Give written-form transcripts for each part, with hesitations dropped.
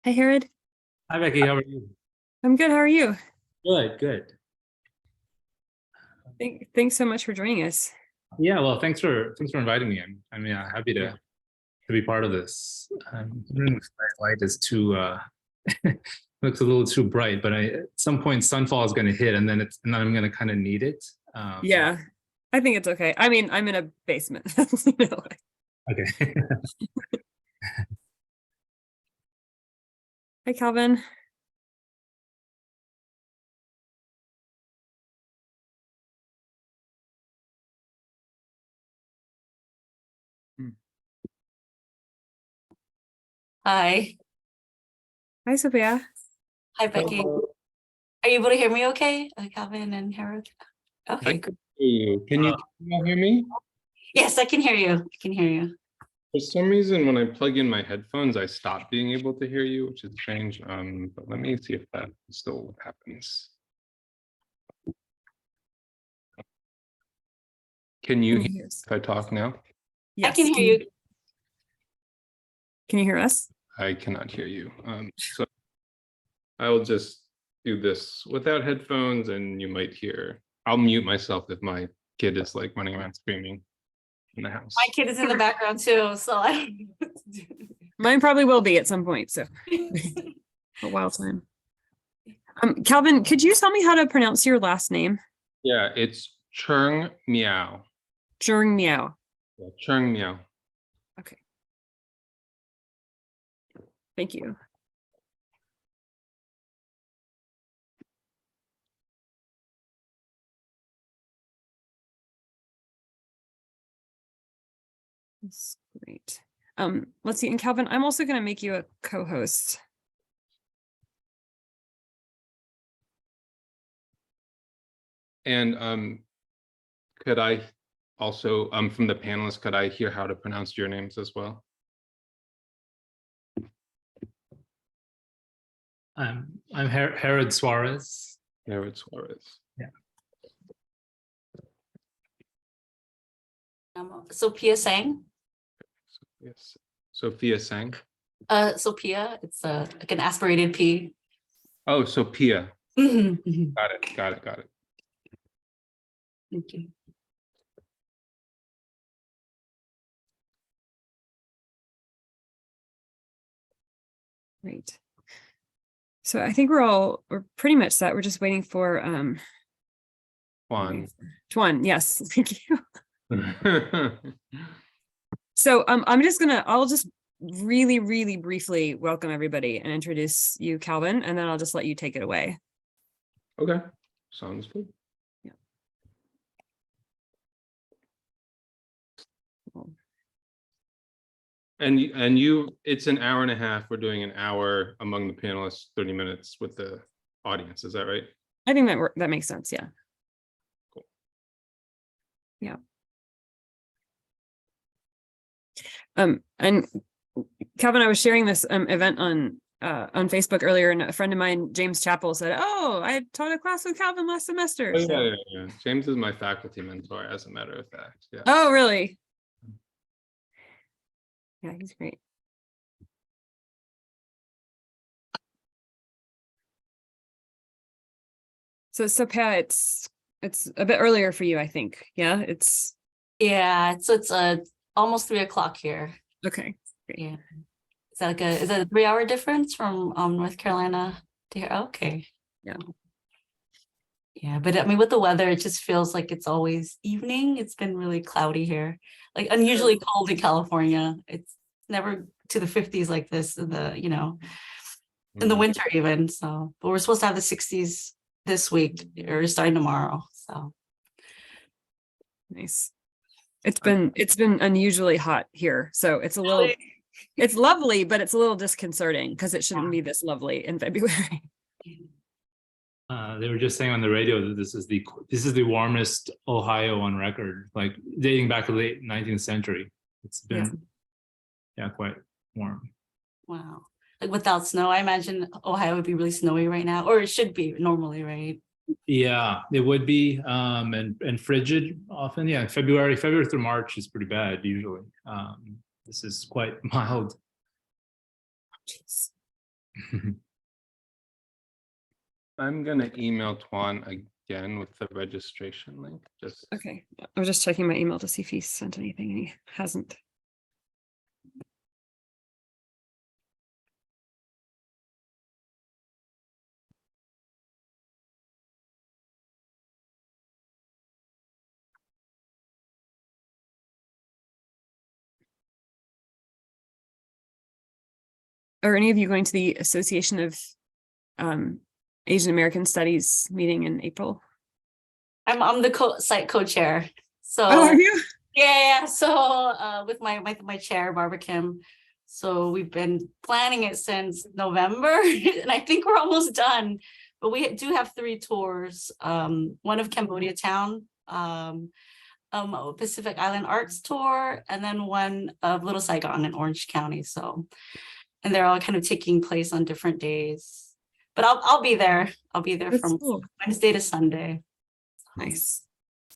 Hi, Harrod. Hi, Becky. How are you? I'm good. How are you? Good, good. Thanks so much for joining us. Yeah, well, thanks for inviting me. I'm happy to be part of this. The light is too looks a little too bright, but at some point sunfall is going to hit, and then I'm going to kind of need it. Yeah, I think it's okay. I mean, I'm in a basement. Okay. Hi, Calvin. Hi. Hi, Sophia. Hi, Becky. Are you able to hear me okay? Calvin and Harrod? Okay. I can hear you. Can you hear me? Yes, I can hear you. I can hear you. For some reason, when I plug in my headphones, I stop being able to hear you, which is strange. But let me see if that still happens. Can you hear if I talk now? Yes. I can hear you. Can you hear us? I cannot hear you. So I will just do this without headphones, and you might hear. I'll mute myself if my kid is like running around screaming in the house. My kid is in the background too, so I don't know what to do. Mine probably will be at some point, so a wild time. Calvin, could you tell me how to pronounce your last name? Yeah, it's Cheung-Miaw. Cheung-Miaw. Yeah, Cheung-Miaw. Okay. Thank you. That's great. Let's see. And Calvin, I'm also going to make you a co-host. And could I also, from the panelists, could I hear how to pronounce your names as well? I'm Harrod Suarez. Harrod Suarez. Yeah. Sophea Seng. Yes. Sophia Seng. Sophea. It's like an aspirated P. Oh, Sophia. Got it. Thank you. Great. So I think we're pretty much set. We're just waiting for Tuan. Yes, thank you. So I'll just really, really briefly welcome everybody and introduce you, Calvin, and then I'll just let you take it away. Okay, sounds good. Yeah. Cool. And you, it's an hour and a half. We're doing an hour among the panelists, 30 minutes with the audience. Is that right? I think that makes sense. Yeah. Cool. Yeah. And Calvin, I was sharing this event on Facebook earlier, and a friend of mine, James Chappell, said, "Oh, I taught a class with Calvin last semester." Oh, yeah, yeah. James is my faculty mentor, as a matter of fact. Yeah. Oh, really? Yeah, he's great. So Sophia, it's a bit earlier for you, I think. Yeah, it's almost 3 o'clock here. Okay. Great. Yeah. Is that a 3-hour difference from North Carolina to here? Okay. Yeah. Yeah, but I mean, with the weather, it just feels like it's always evening. It's been really cloudy here, like unusually cold in California. It's never to the 50s like this in the, in the winter even. So, but we're supposed to have the 60s this week or starting tomorrow. So Nice. It's been unusually hot here, so it's a little. It's lovely, but it's a little disconcerting because it shouldn't be this lovely in February. They were just saying on the radio that this is the warmest Ohio on record, like dating back to the late 19th century. It's been quite warm. Wow. Like without snow, I imagine Ohio would be really snowy right now, or it should be normally, right? Yeah, it would be, and frigid often. Yeah, February through March is pretty bad usually. This is quite mild. Jeez. I'm gonna email Tuan again with the registration link, just. Okay, I was just checking my email to see if he sent anything and he hasn't. Are any of you going to the Association of Asian American Studies meeting in April? I'm the site co-chair. So Oh, are you? yeah. So with my chair, Barbara Kim. So we've been planning it since November, and I think we're almost done. But we do have 3 tours. One of Cambodia Town, Pacific Island Arts Tour, and then one of Little Saigon in Orange County. So, and they're all kind of taking place on different days. But I'll be there. I'll be there That's from cool. Wednesday to Sunday. Nice.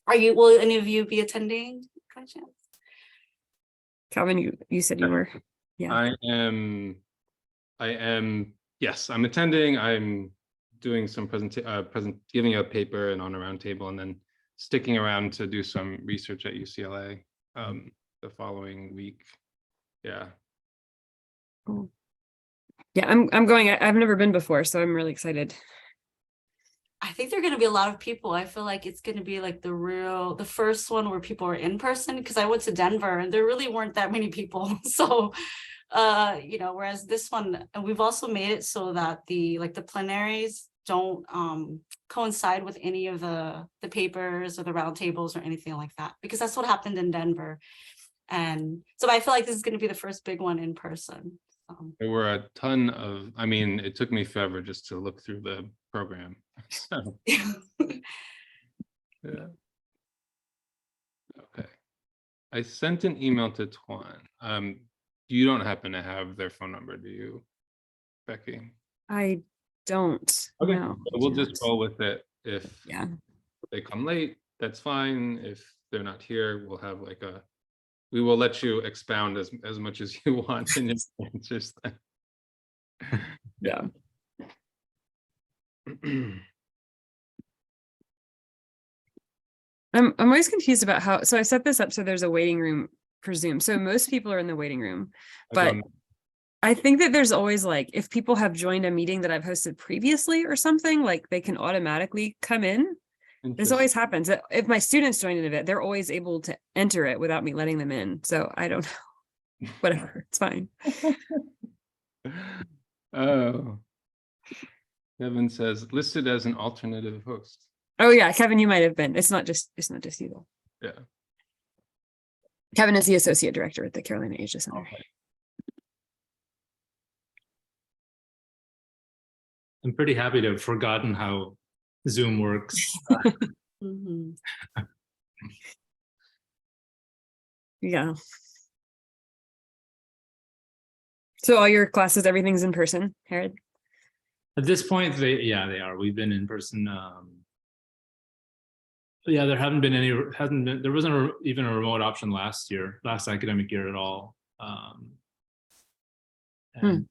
Will any of you be attending? By chance? Calvin, you said you were. Yeah. I am, yes, I'm attending. I'm doing some giving a paper and on a round table, and then sticking around to do some research at UCLA the following week. Yeah. Cool. Yeah, I'm going. I've never been before, so I'm really excited. I think there are going to be a lot of people. I feel like it's going to be like the first one where people are in person, because I went to Denver and there really weren't that many people. So, whereas this one, and we've also made it so that the plenaries don't coincide with any of the papers or the roundtables or anything like that, because that's what happened in Denver. And so I feel like this is going to be the first big one in person. There were a ton of, I mean, it took me forever just to look through the program. So, yeah. Okay. I sent an email to Tuan. You don't happen to have their phone number, do you, Becky? I don't. Okay, No, we'll just roll with it. If yeah. they come late, that's fine. If they're not here, we'll have we will let you expound as much as you want in your answers. Yeah. I'm always confused about how, so I set this up so there's a waiting room for Zoom. So most people are in the waiting room, but I think that there's always if people have joined a meeting that I've hosted previously or something, they can automatically come in. This always happens. If my students join an event, they're always able to enter it without me letting them in. So I don't know. Whatever, it's fine. Oh, Kevin says listed as an alternative host. Oh yeah, Kevin, you might have been. It's not just you though. Yeah. Kevin is the associate director at the Carolina Asia Center. Okay. I'm pretty happy to have forgotten how Zoom works. Mhm. Yeah. So all your classes, everything's in person, Harrod? At this point, they are. We've been in person. Yeah, there haven't been there wasn't even a remote option last academic year at all. And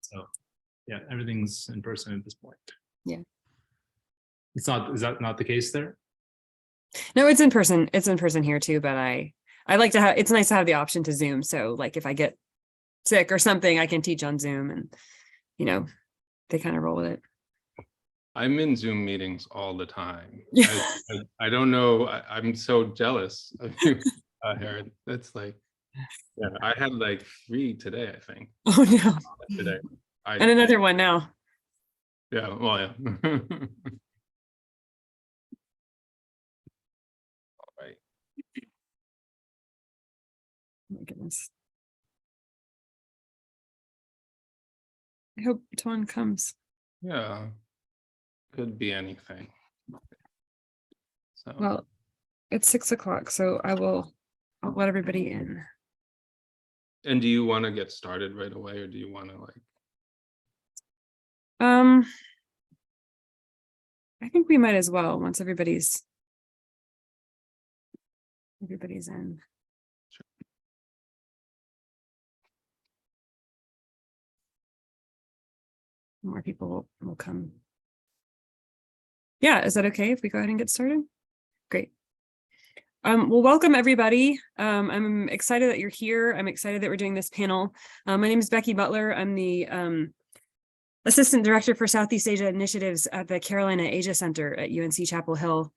so yeah, everything's in person at this point. Yeah. Is that not the case there? No, it's in person. It's in person here too, but I like to have, it's nice to have the option to Zoom. So if I get sick or something, I can teach on Zoom and, they kind of roll with it. I'm in Zoom meetings all the time. Yeah. I don't know. I'm so jealous of you, Harrod. That's yeah, I had 3 today, I think. Oh no. Today. And another one now. Yeah, well, yeah. All right. Oh my goodness. I hope Tuan comes. Yeah. Could be anything. So Well, it's 6 o'clock, so I'll let everybody in. and do you want to get started right away, or do you want to I think we might as well once everybody's in. more people will come. Yeah, is that okay if we go ahead and get started? Great. Well, welcome everybody. I'm excited that you're here. I'm excited that we're doing this panel. My name is Becky Butler. I'm the Assistant Director for Southeast Asia Initiatives at the Carolina Asia Center at UNC Chapel Hill.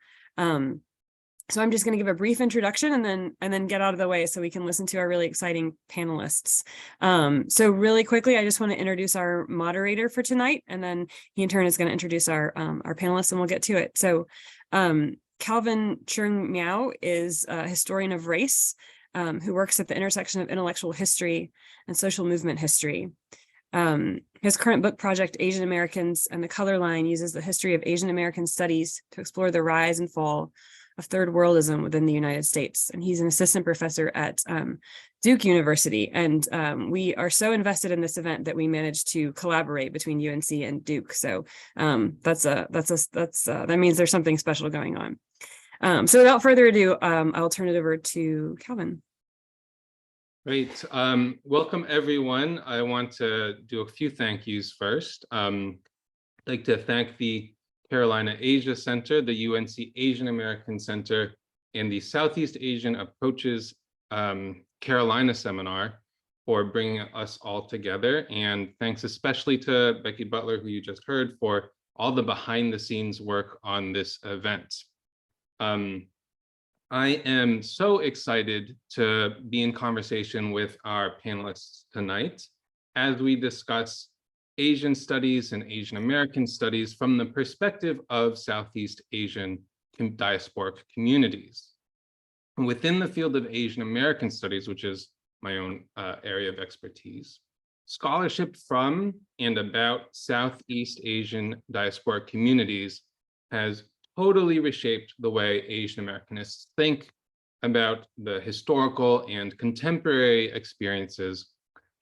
So I'm just going to give a brief introduction and then get out of the way so we can listen to our really exciting panelists. So really quickly, I just want to introduce our moderator for tonight, and then he in turn is going to introduce our panelists, and we'll get to it. So Calvin Cheung-Miaw is a historian of race who works at the intersection of intellectual history and social movement history. His current book project, Asian Americans and the Color Line, uses the history of Asian American studies to explore the rise and fall of third worldism within the United States. And he's an assistant professor at Duke University. And we are so invested in this event that we managed to collaborate between UNC and Duke. So that means there's something special going on. So without further ado, I'll turn it over to Calvin. Great. Welcome, everyone. I want to do a few thank yous first. I'd like to thank the Carolina Asia Center, the UNC Asian American Center, and the Southeast Asian Approaches Carolina Seminar for bringing us all together. And thanks especially to Becky Butler, who you just heard, for all the behind the scenes work on this event. I am so excited to be in conversation with our panelists tonight as we discuss Asian studies and Asian American studies from the perspective of Southeast Asian diasporic communities. And within the field of Asian American studies, which is my own area of expertise, scholarship from and about Southeast Asian diasporic communities has totally reshaped the way Asian Americanists think about the historical and contemporary experiences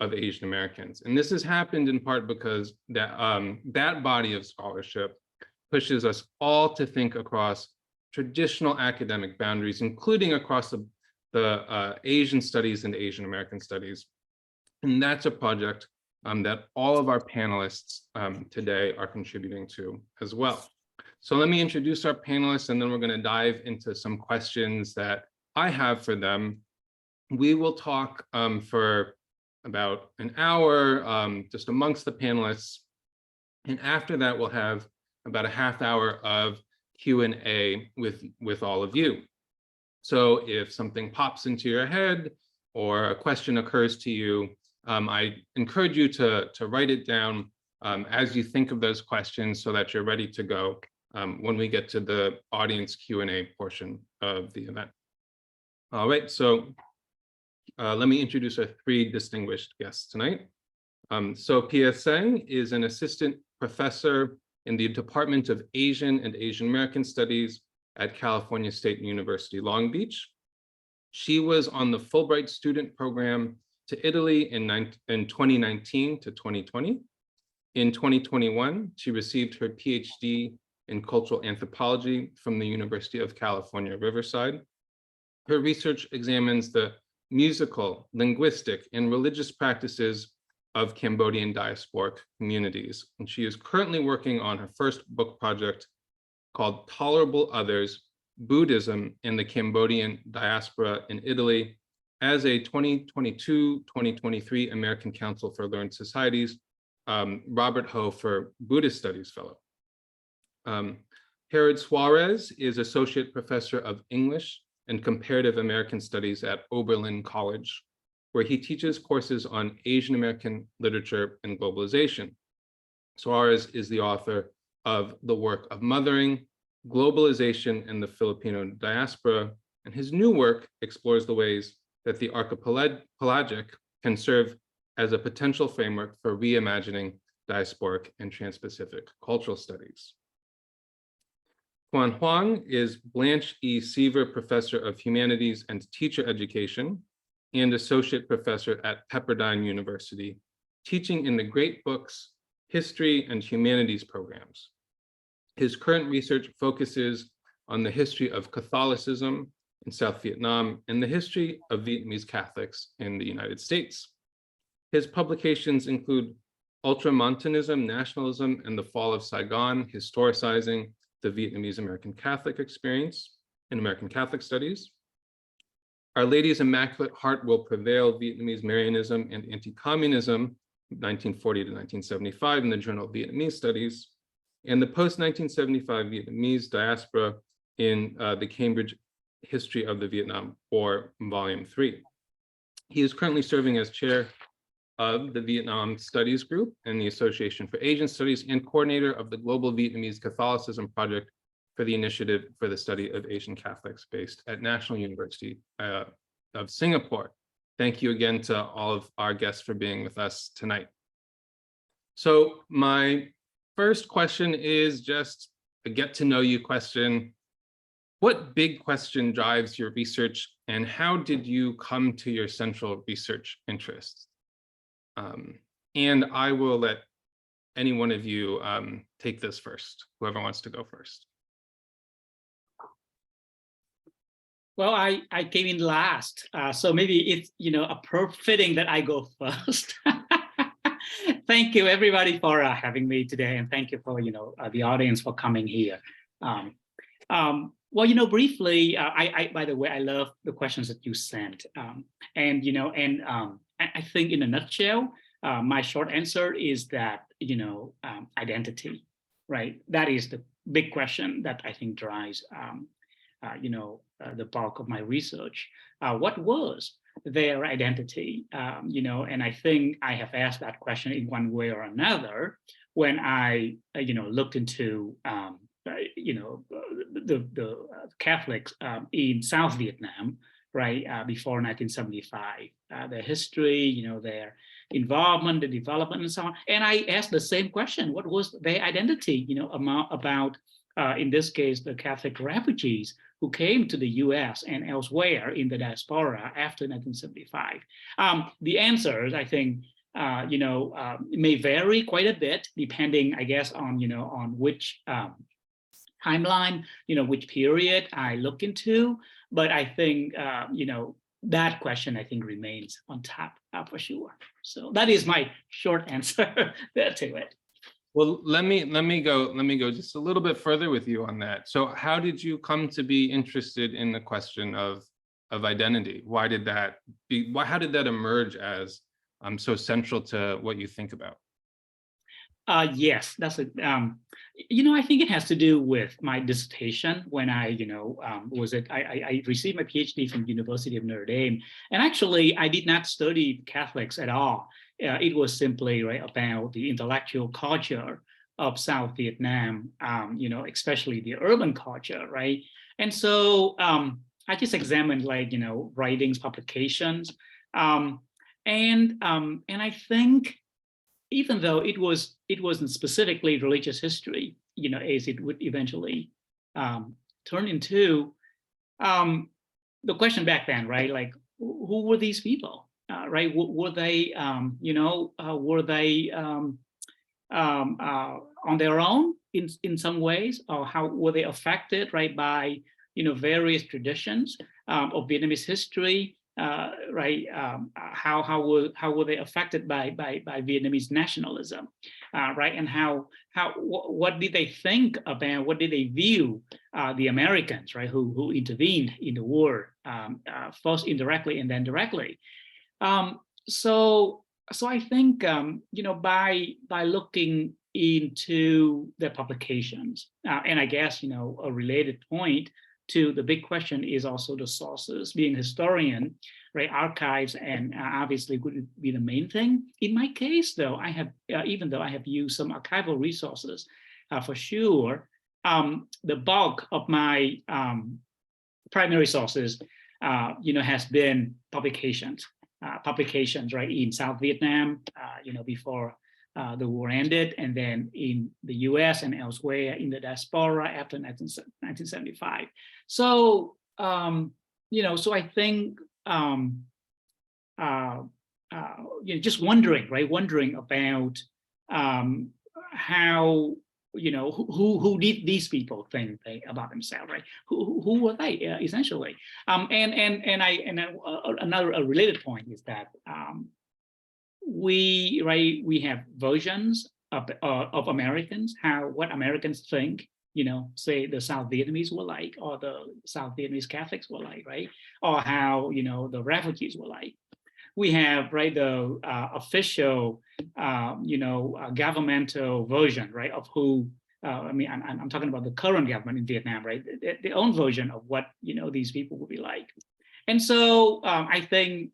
of Asian Americans. And this has happened in part because that body of scholarship pushes us all to think across traditional academic boundaries, including across the Asian studies and Asian American studies. And that's a project that all of our panelists today are contributing to as well. So let me introduce our panelists, and then we're going to dive into some questions that I have for them. We will talk for about an hour just amongst the panelists. And after that, we'll have about a half hour of Q&A with all of you. So if something pops into your head or a question occurs to you, I encourage you to write it down as you think of those questions so that you're ready to go when we get to the audience Q&A portion of the event. All right, so let me introduce our three distinguished guests tonight. Sophea Seng is an assistant professor in the Department of Asian and Asian American Studies at California State University, Long Beach. She was on the Fulbright student program to Italy in 2019 to 2020. In 2021, she received her PhD in cultural anthropology from the University of California, Riverside. Her research examines the musical, linguistic, and religious practices of Cambodian diasporic communities. And she is currently working on her first book project called Tolerable Others, Buddhism in the Cambodian Diaspora in Italy as a 2022-2023 American Council for Learned Societies Robert Hofer Buddhist Studies Fellow. Harrod Suarez is Associate Professor of English and Comparative American Studies at Oberlin College, where he teaches courses on Asian American literature and globalization. Suarez is the author of the work of Mothering, Globalization in the Filipino Diaspora, and his new work explores the ways that the archipelagic can serve as a potential framework for reimagining diasporic and trans-Pacific cultural studies. Tuan Hoang is Blanche E. Seaver Professor of Humanities and Teacher Education and Associate Professor at Pepperdine University, teaching in the Great Books, History, and Humanities programs. His current research focuses on the history of Catholicism in South Vietnam and the history of Vietnamese Catholics in the United States. His publications include Ultramontanism, Nationalism, and the Fall of Saigon, Historicizing the Vietnamese American Catholic Experience in American Catholic Studies. Our Lady's Immaculate Heart Will Prevail, Vietnamese Marianism and Anti-Communism, 1940 to 1975 in the Journal of Vietnamese Studies, and the post-1975 Vietnamese diaspora in the Cambridge History of the Vietnam War, Volume 3. He is currently serving as chair of the Vietnam Studies Group and the Association for Asian Studies and coordinator of the Global Vietnamese Catholicism Project for the Initiative for the Study of Asian Catholics based at National University of Singapore. Thank you again to all of our guests for being with us tonight. So my first question is just a get to know you question. What big question drives your research, and how did you come to your central research interests? And I will let any one of you take this first, whoever wants to go first. Well, I came in last, so maybe it's fitting that I go first. Thank you everybody for having me today, and thank you for the audience for coming here. Well, briefly, I by the way, I love the questions that you sent, I think in a nutshell, my short answer is that identity, right? That is the big question that I think drives the bulk of my research. What was their identity? And I think I have asked that question in one way or another when I, looked into, the Catholics in South Vietnam, right, before 1975, their history, their involvement, the development, and so on. And I asked the same question: what was their identity? About in this case, the Catholic refugees who came to the U.S. and elsewhere in the diaspora after 1975. The answers, I think, may vary quite a bit depending, I guess, on on which timeline, which period I look into. But I think, that question I think remains on top for sure. So that is my short answer to it. Well, let me go just a little bit further with you on that. So how did you come to be interested in the question of identity? How did that emerge as so central to what you think about? Yes, that's it. I think it has to do with my dissertation when I received my PhD from University of Notre Dame, and actually I did not study Catholics at all. It was simply about the intellectual culture of South Vietnam, especially the urban culture, right? And so I just examined writings, publications, and I think even though it wasn't specifically religious history, as it would eventually turn into, the question back then, right? Like, who were these people? Right? Were they, were they on their own in some ways, or how were they affected, right, by various traditions of Vietnamese history? Right? How were they affected by Vietnamese nationalism? Right? And what did they think about? What did they view the Americans, right, who intervened in the war, first indirectly and then directly? So I think by looking into their publications, and I guess a related point to the big question is also the sources. Being a historian, right, archives and obviously would be the main thing. In my case, though, I have even though I have used some archival resources for sure, the bulk of my primary sources, has been publications, right, in South Vietnam, before the war ended, and then in the U.S. and elsewhere in the diaspora after 1975. So, so I think, just wondering about how, who did these people think about themselves, right? Who were they essentially? Another related point is that we have versions of Americans, what Americans think, say the South Vietnamese were like, or the South Vietnamese Catholics were like, right? Or how, the refugees were like. We have, the official, governmental version, right, of who, I'm talking about the current government in Vietnam, right? Their own version of what, these people will be like. And so I think,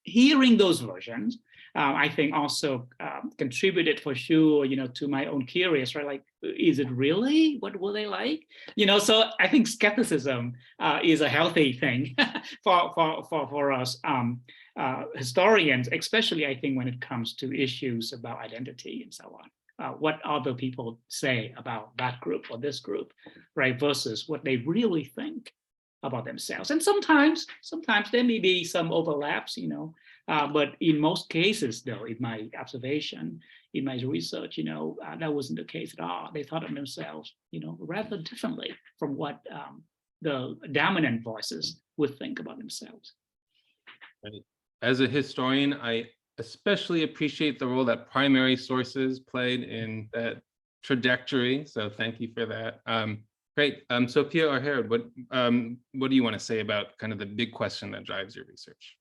hearing those versions, I think also contributed for sure, to my own curious, right? Like, is it really? What were they like? So I think skepticism is a healthy thing for us historians, especially I think when it comes to issues about identity and so on. What other people say about that group or this group, right? Versus what they really think about themselves. And sometimes there may be some overlaps, but in most cases, though, in my observation, in my research, that wasn't the case at all. They thought of themselves, rather differently from what the dominant voices would think about themselves. Right. As a historian, I especially appreciate the role that primary sources played in that trajectory. So thank you for that. Great. Sophea or Harrod, what do you want to say about kind of the big question that drives your research?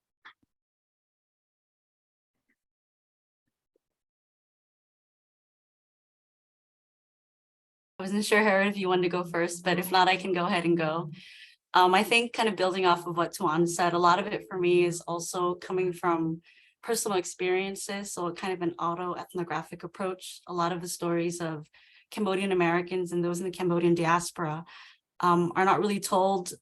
I wasn't sure, Harrod, if you wanted to go first, but if not, I can go ahead and go. I think kind of building off of what Tuan said, a lot of it for me is also coming from personal experiences. So kind of an auto-ethnographic approach. A lot of the stories of Cambodian Americans and those in the Cambodian diaspora are not really told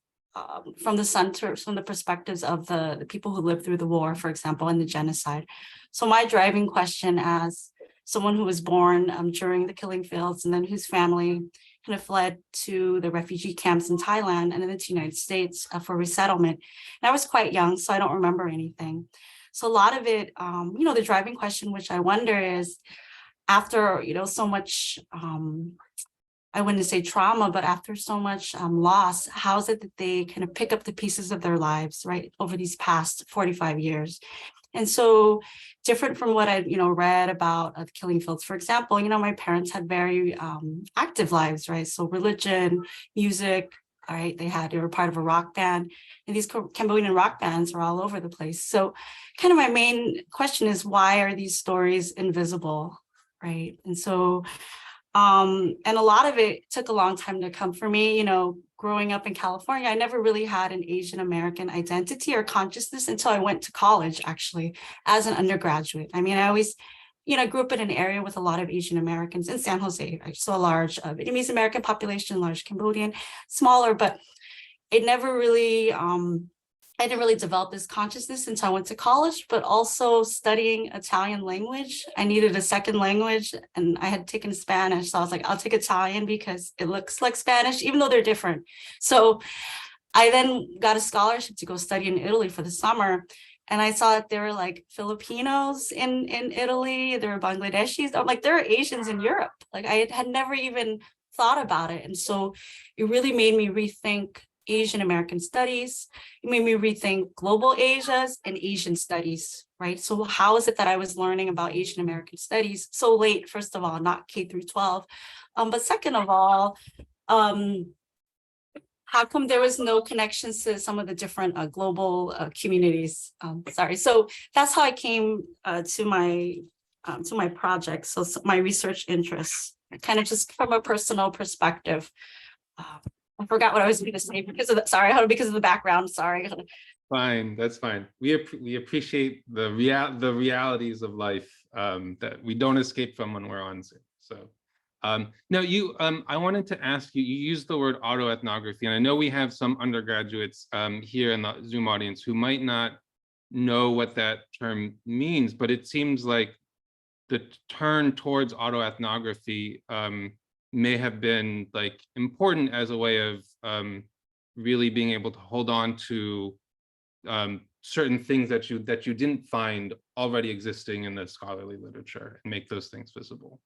from the perspectives of the people who lived through the war, for example, and the genocide. So my driving question as someone who was born during the killing fields and then whose family kind of fled to the refugee camps in Thailand and then to the United States for resettlement. And I was quite young, so I don't remember anything. So a lot of it, the driving question, which I wonder is, after, so much, I wouldn't say trauma, but after so much loss, how is it that they kind of pick up the pieces of their lives, right, over these past 45 years? And so different from what I, read about the killing fields, for example, my parents had very active lives, right? So religion, music, all right, they were part of a rock band, and these Cambodian rock bands are all over the place. So kind of my main question is, why are these stories invisible, right? And so, and a lot of it took a long time to come for me, growing up in California. I never really had an Asian American identity or consciousness until I went to college, actually, as an undergraduate. I mean, I always, I grew up in an area with a lot of Asian Americans in San Jose, right? So a large Vietnamese American population, large Cambodian, smaller, but it never really, I didn't really develop this consciousness until I went to college, but also studying Italian language. I needed a second language and I had taken Spanish. So I was like, I'll take Italian because it looks like Spanish, even though they're different. So I then got a scholarship to go study in Italy for the summer. And I saw that there were like Filipinos in Italy, there were Bangladeshis. I'm like, there are Asians in Europe. Like I had never even thought about it. And so it really made me rethink Asian American studies. It made me rethink global Asias and Asian studies, right? So how is it that I was learning about Asian American studies so late, first of all, not K through 12, but second of all, how come there was no connections to some of the different global communities? So that's how I came to my project. So my research interests, kind of just from a personal perspective. I forgot what I was going to say because of the background. Sorry. Fine, that's fine. We appreciate the realities of life that we don't escape from when we're on Zoom. So, no, I wanted to ask you. You used the word autoethnography, and I know we have some undergraduates here in the Zoom audience who might not know what that term means, but it seems like the turn towards autoethnography may have been like important as a way of really being able to hold on to certain things that you didn't find already existing in the scholarly literature and make those things visible.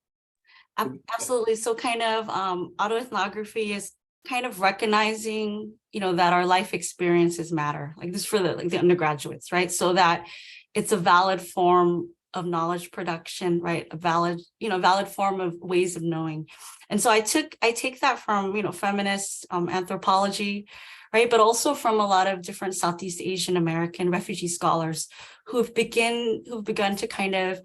Absolutely. So kind of autoethnography is kind of recognizing, that our life experiences matter. Like this for the undergraduates, right? So that it's a valid form of knowledge production, right? A valid, valid form of ways of knowing. And so I take that from, feminist anthropology, right? But also from a lot of different Southeast Asian American refugee scholars who've begun to kind of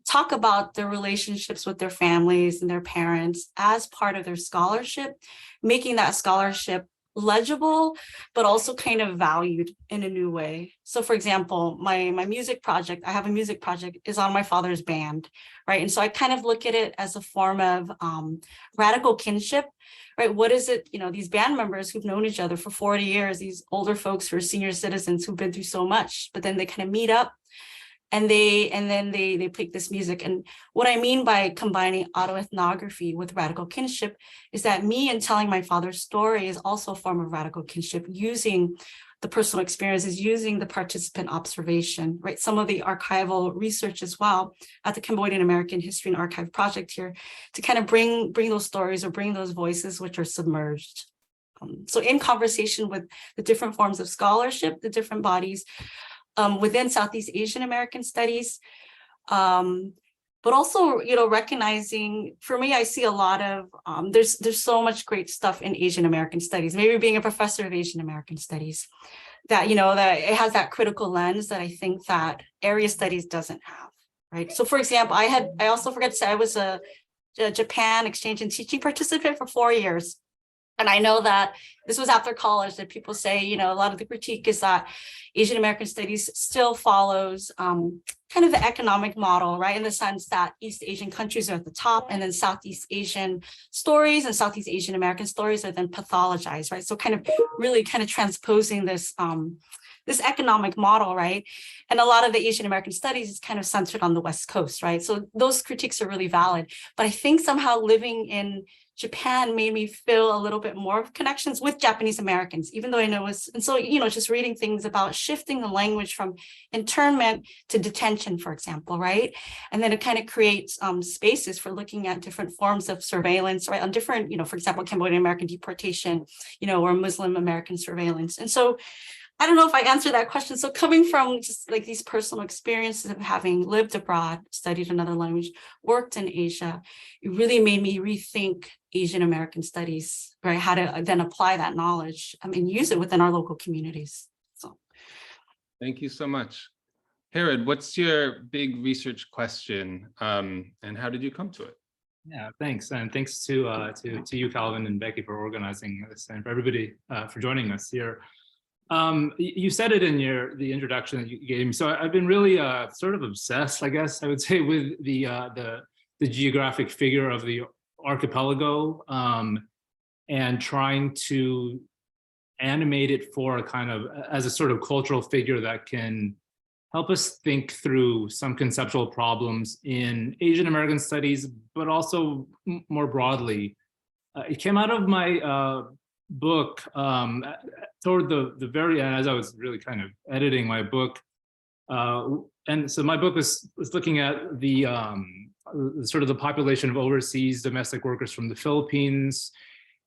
talk about their relationships with their families and their parents as part of their scholarship, making that scholarship legible, but also kind of valued in a new way. So for example, my music project, I have a music project, is on my father's band, right? And so I kind of look at it as a form of radical kinship, right? What is it, these band members who've known each other for 40 years, these older folks who are senior citizens who've been through so much, but then they kind of meet up and then they pick this music. And what I mean by combining autoethnography with radical kinship is that me and telling my father's story is also a form of radical kinship, using the personal experiences, using the participant observation, right? Some of the archival research as well at the Cambodian American History and Archive Project here to kind of bring those stories or bring those voices which are submerged. So in conversation with the different forms of scholarship, the different bodies, within Southeast Asian American studies, but also, recognizing, for me, I see a lot of, there's so much great stuff in Asian American studies, maybe being a professor of Asian American studies, that, that it has that critical lens that I think that area studies doesn't have, right? So for example, I also forgot to say, I was a Japan exchange and teaching participant for 4 years. And I know that this was after college that people say, a lot of the critique is that Asian American studies still follows kind of the economic model, right? In the sense that East Asian countries are at the top, and then Southeast Asian stories and Southeast Asian American stories are then pathologized, right? So kind of really kind of transposing this this economic model, right? And a lot of the Asian American studies is kind of centered on the West Coast, right? So those critiques are really valid. But I think somehow living in Japan made me feel a little bit more of connections with Japanese Americans, even though I know and so, just reading things about shifting the language from internment to detention, for example, right? And then it kind of creates spaces for looking at different forms of surveillance, right? On different, for example, Cambodian American deportation, or Muslim American surveillance. And so I don't know if I answered that question. So coming from just like these personal experiences of having lived abroad, studied another language, worked in Asia, it really made me rethink Asian American studies, right? How to then apply that knowledge and use it within our local communities. So, thank you so much. Harrod, what's your big research question, and how did you come to it? Yeah, thanks. And thanks to you, Calvin and Becky, for organizing this, and for everybody for joining us here. You said it in the introduction that you gave me. So I've been really sort of obsessed, I guess I would say, with the geographic figure of the archipelago, and trying to animate it for a kind of as a sort of cultural figure that can help us think through some conceptual problems in Asian American studies, but also more broadly. It came out of my book toward the very end, as I was really kind of editing my book, and so my book was looking at the sort of the population of overseas domestic workers from the Philippines,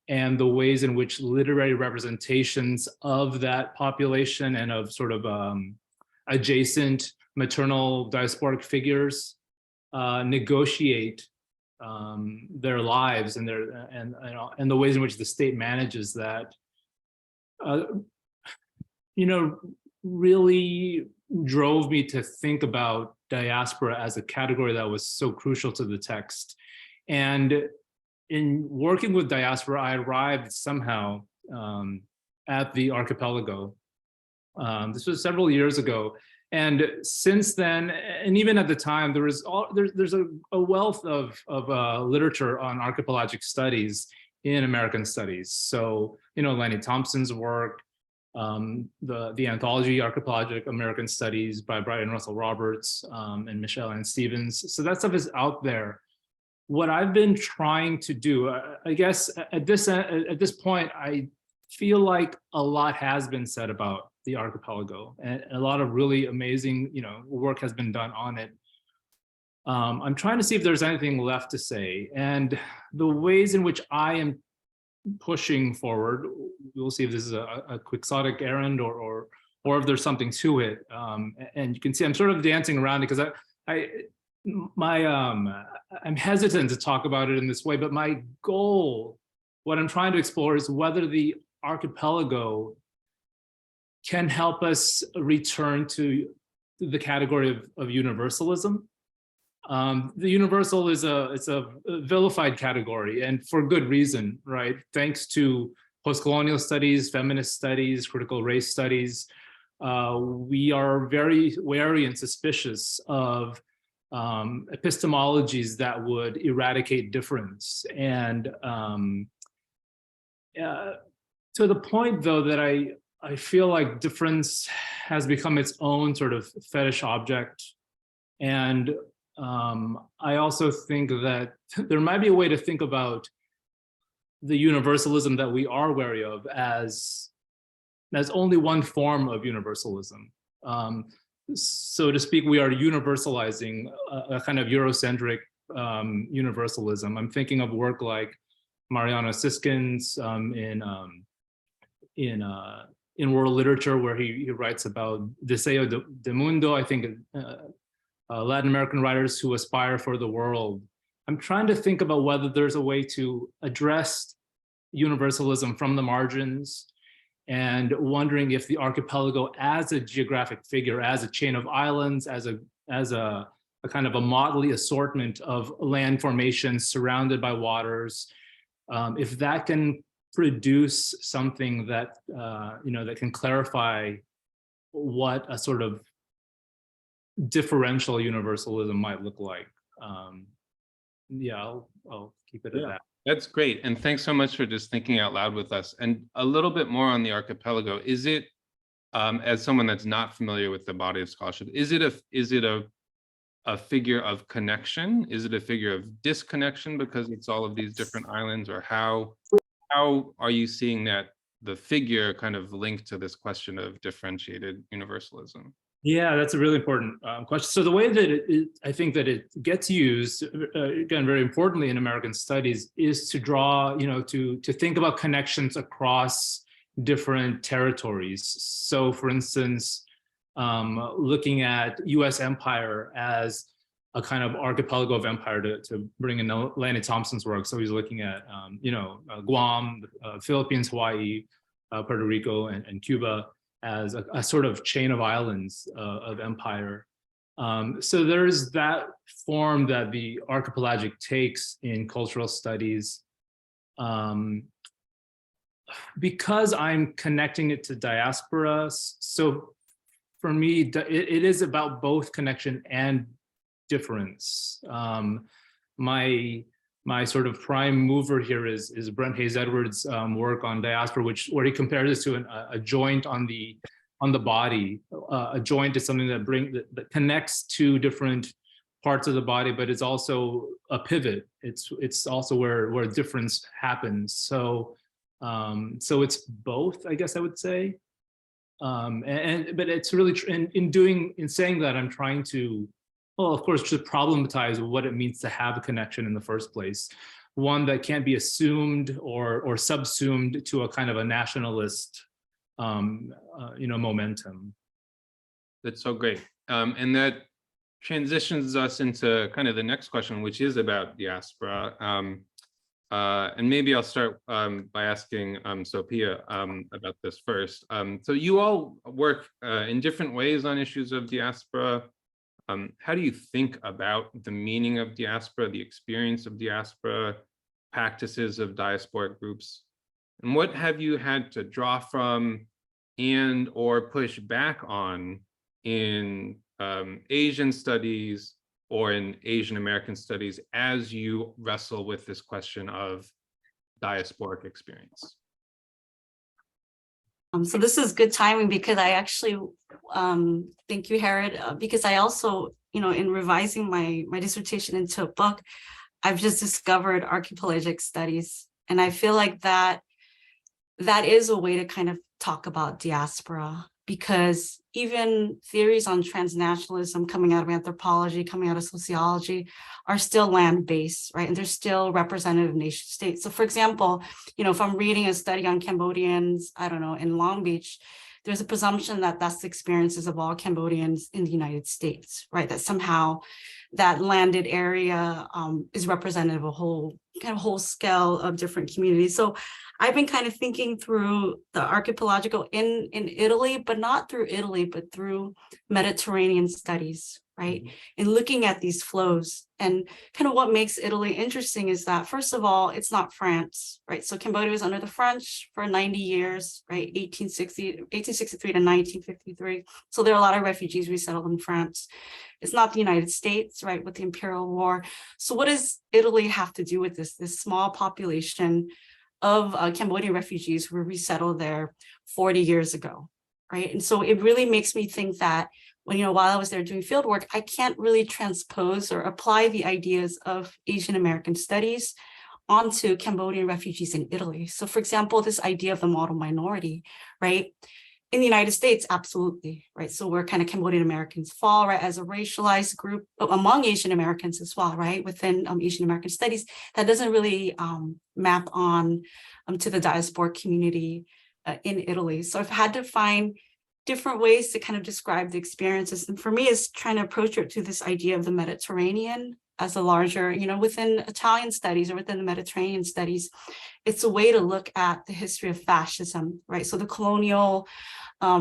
and the ways in which literary representations of that population and of sort of adjacent maternal diasporic figures negotiate their lives and and the ways in which the state manages that, really drove me to think about diaspora as a category that was so crucial to the text. And in working with diaspora, I arrived somehow at the archipelago. This was several years ago. And since then, and even at the time, there's a wealth of literature on archipelagic studies in American studies. So, Lenny Thompson's work, the anthology Archipelagic American Studies by Brian Russell Roberts and Michelle Ann Stevens. So that stuff is out there. What I've been trying to do, I guess at this point, I feel like a lot has been said about the archipelago, and a lot of really amazing, work has been done on it. I'm trying to see if there's anything left to say, and the ways in which I am pushing forward, we'll see if this is a quixotic errand or if there's something to it. And you can see I'm sort of dancing around it because I'm hesitant to talk about it in this way, but my goal, what I'm trying to explore, is whether the archipelago can help us return to the category of universalism. The universal is it's a vilified category, and for good reason, right? Thanks to post-colonial studies, feminist studies, critical race studies, we are very wary and suspicious of epistemologies that would eradicate difference. And to the point, though, that I feel like difference has become its own sort of fetish object. And I also think that there might be a way to think about the universalism that we are wary of as only one form of universalism. So to speak, we are universalizing a kind of Eurocentric universalism. I'm thinking of work like Mariano Siskin's in world literature, where he writes about Deseo de Mundo, I think Latin American writers who aspire for the world. I'm trying to think about whether there's a way to address universalism from the margins, and wondering if the archipelago as a geographic figure, as a chain of islands, as a kind of a motley assortment of land formations surrounded by waters, if that can produce something that that can clarify what a sort of differential universalism might look like. I'll keep it at that. That's great. And thanks so much for just thinking out loud with us. And a little bit more on the archipelago. Is it, as someone that's not familiar with the body of scholarship, is it a figure of connection? Is it a figure of disconnection because it's all of these different islands? Or how are you seeing that the figure kind of linked to this question of differentiated universalism? Yeah, that's a really important question. So the way that I think that it gets used, again, very importantly in American studies, is to draw, to think about connections across different territories. So for instance, looking at US empire as a kind of archipelago of empire, to bring in Lanny Thompson's work. So he's looking at, Guam, Philippines, Hawaii, Puerto Rico, and Cuba, as a sort of chain of islands of empire. So there's that form that the archipelagic takes in cultural studies. Because I'm connecting it to diaspora, so for me, it is about both connection and difference. My sort of prime mover here is Brent Hayes Edwards' work on diaspora, where he compares this to a joint on the body. A joint is something that connects two different parts of the body, but it's also a pivot. It's also where difference happens. So it's both, I guess I would say. But it's really in saying that, I'm trying to, well, of course, to problematize what it means to have a connection in the first place, one that can't be assumed or subsumed to a kind of a nationalist, momentum. That's so great, and that transitions us into kind of the next question, which is about diaspora. And maybe I'll start by asking Sophea about this first. So you all work in different ways on issues of diaspora. How do you think about the meaning of diaspora, the experience of diaspora, practices of diasporic groups? And what have you had to draw from and or push back on in Asian studies or in Asian American studies as you wrestle with this question of diasporic experience? So this is good timing, because I actually, thank you, Harrod, because I also, in revising my dissertation into a book, I've just discovered archipelagic studies. And I feel like that is a way to kind of talk about diaspora, because even theories on transnationalism coming out of anthropology, coming out of sociology, are still land-based, right? And they're still representative nation states. So for example, if I'm reading a study on Cambodians, I don't know, in Long Beach, there's a presumption that that's the experiences of all Cambodians in the United States, right? That somehow that landed area is representative of a whole scale of different communities. So I've been kind of thinking through the archipelagical in Italy, but not through Italy, but through Mediterranean studies, right? And looking at these flows. And kind of what makes Italy interesting is that, first of all, it's not France, right? So Cambodia was under the French for 90 years, right? 1863 to 1953. So there are a lot of refugees resettled in France. It's not the United States, right, with the Imperial War. So what does Italy have to do with this small population of Cambodian refugees who were resettled there 40 years ago, right? And so it really makes me think that when, while I was there doing field work, I can't really transpose or apply the ideas of Asian American studies onto Cambodian refugees in Italy. So for example, this idea of the model minority, right? In the United States, absolutely, right? So where kind of Cambodian Americans fall, right, as a racialized group among Asian Americans as well, right, within Asian American studies, that doesn't really map on to the diaspora community in Italy. So I've had to find different ways to kind of describe the experiences. And for me, is trying to approach it to this idea of the Mediterranean as a larger, within Italian studies or within the Mediterranean studies, it's a way to look at the history of fascism, right? So the colonial, I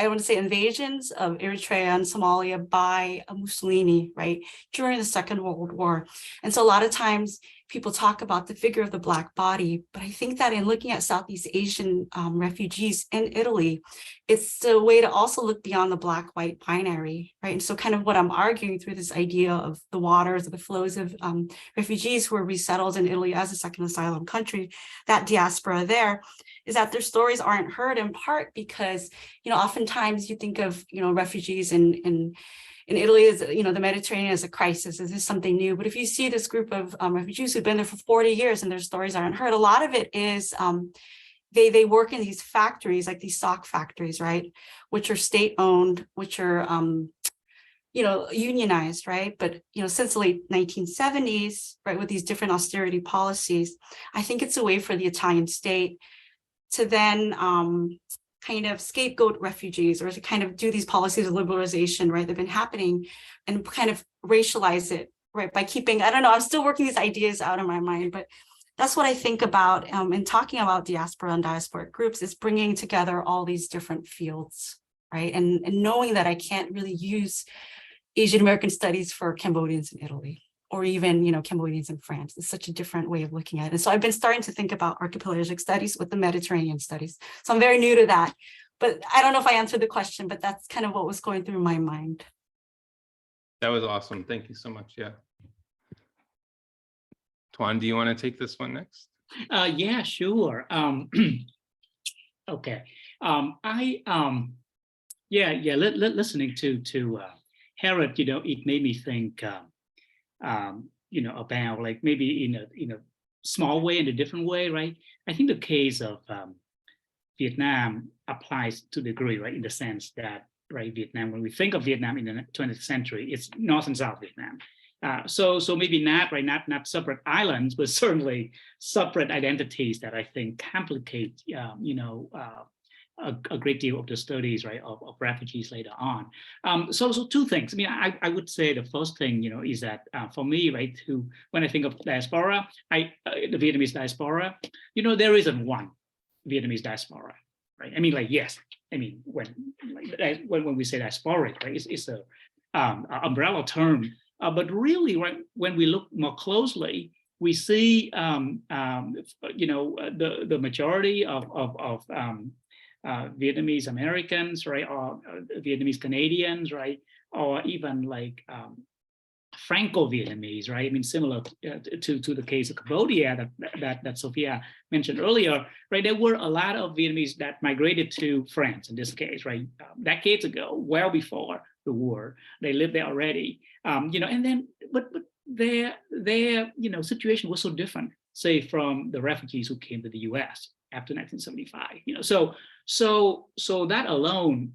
want to say invasions of Eritrea and Somalia by Mussolini, right, during the Second World War. And so a lot of times people talk about the figure of the Black body, but I think that in looking at Southeast Asian refugees in Italy, it's a way to also look beyond the Black-white binary, right? And so kind of what I'm arguing through this idea of the waters, of the flows of refugees who are resettled in Italy as a second asylum country, that diaspora there, is that their stories aren't heard, in part because, oftentimes you think of, refugees in Italy as, the Mediterranean as a crisis. Is this something new? But if you see this group of refugees who've been there for 40 years and their stories aren't heard, a lot of it is they work in these factories, like these sock factories, right, which are state-owned, which are unionized, right? But, since the late 1970s, right, with these different austerity policies, I think it's a way for the Italian state to then kind of scapegoat refugees, or to kind of do these policies of liberalization, right, that have been happening, and kind of racialize it, right, by keeping, I don't know, I'm still working these ideas out in my mind, but that's what I think about in talking about diaspora and diasporic groups, is bringing together all these different fields, right, and knowing that I can't really use Asian American studies for Cambodians in Italy, or even, Cambodians in France. It's such a different way of looking at it. And so I've been starting to think about archipelagic studies with the Mediterranean studies. So I'm very new to that, but I don't know if I answered the question, but that's kind of what was going through my mind. That was awesome. Thank you so much. Yeah. Tuan, do you want to take this one next? Yeah, sure. Okay. Listening to Harrod, it made me think, about like maybe in a small way, in a different way, right? I think the case of Vietnam applies to the degree, right, in the sense that, right, Vietnam, when we think of Vietnam in the 20th century, it's North and South Vietnam. So maybe not, right, not separate islands, but certainly separate identities that I think complicate, a great deal of the studies, right, of refugees later on. So two things. I mean, I would say the first thing, is that for me, right, when I think of diaspora, the Vietnamese diaspora, there isn't one Vietnamese diaspora, right? I mean, like, yes, I mean, when we say diasporic, right, it's a umbrella term, but really, right, when we look more closely, we see, the majority of Vietnamese Americans, right, or Vietnamese Canadians, right, or even like Franco-Vietnamese, right? I mean, similar to the case of Cambodia that Sophea mentioned earlier, right? There were a lot of Vietnamese that migrated to France in this case, right? Decades ago, well before the war, they lived there already, and then, but their situation was so different, say, from the refugees who came to the U.S. after 1975, so that alone,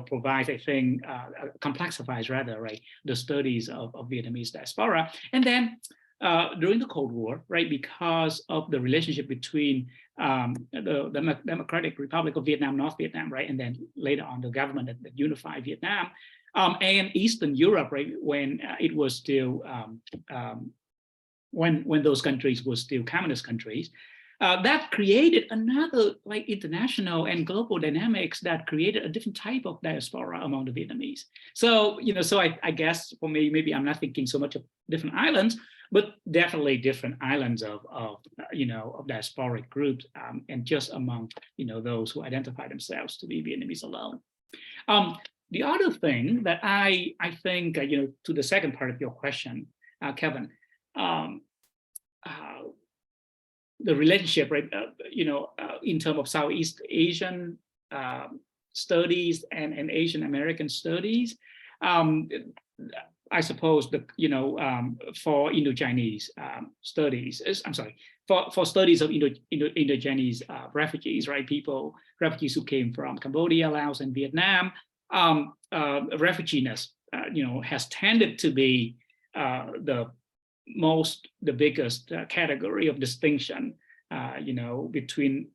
provides, I think, complexifies rather, right, the studies of Vietnamese diaspora. And then during the Cold War, right, because of the relationship between the Democratic Republic of Vietnam, North Vietnam, right, and then later on the government that unified Vietnam, and Eastern Europe, right, when it was still when those countries were still communist countries. That created another like international and global dynamics that created a different type of diaspora among the Vietnamese. So, so I guess for me, maybe I'm not thinking so much of different islands, but definitely different islands of diasporic groups, and just among, those who identify themselves to be Vietnamese alone. The other thing that I think, to the second part of your question, Kevin, the relationship, right, in terms of Southeast Asian studies and Asian American studies, I suppose for Indo-Chinese studies, for studies of Indo-Chinese refugees, right, refugees who came from Cambodia, Laos, and Vietnam, refugees, has tended to be the biggest category of distinction, between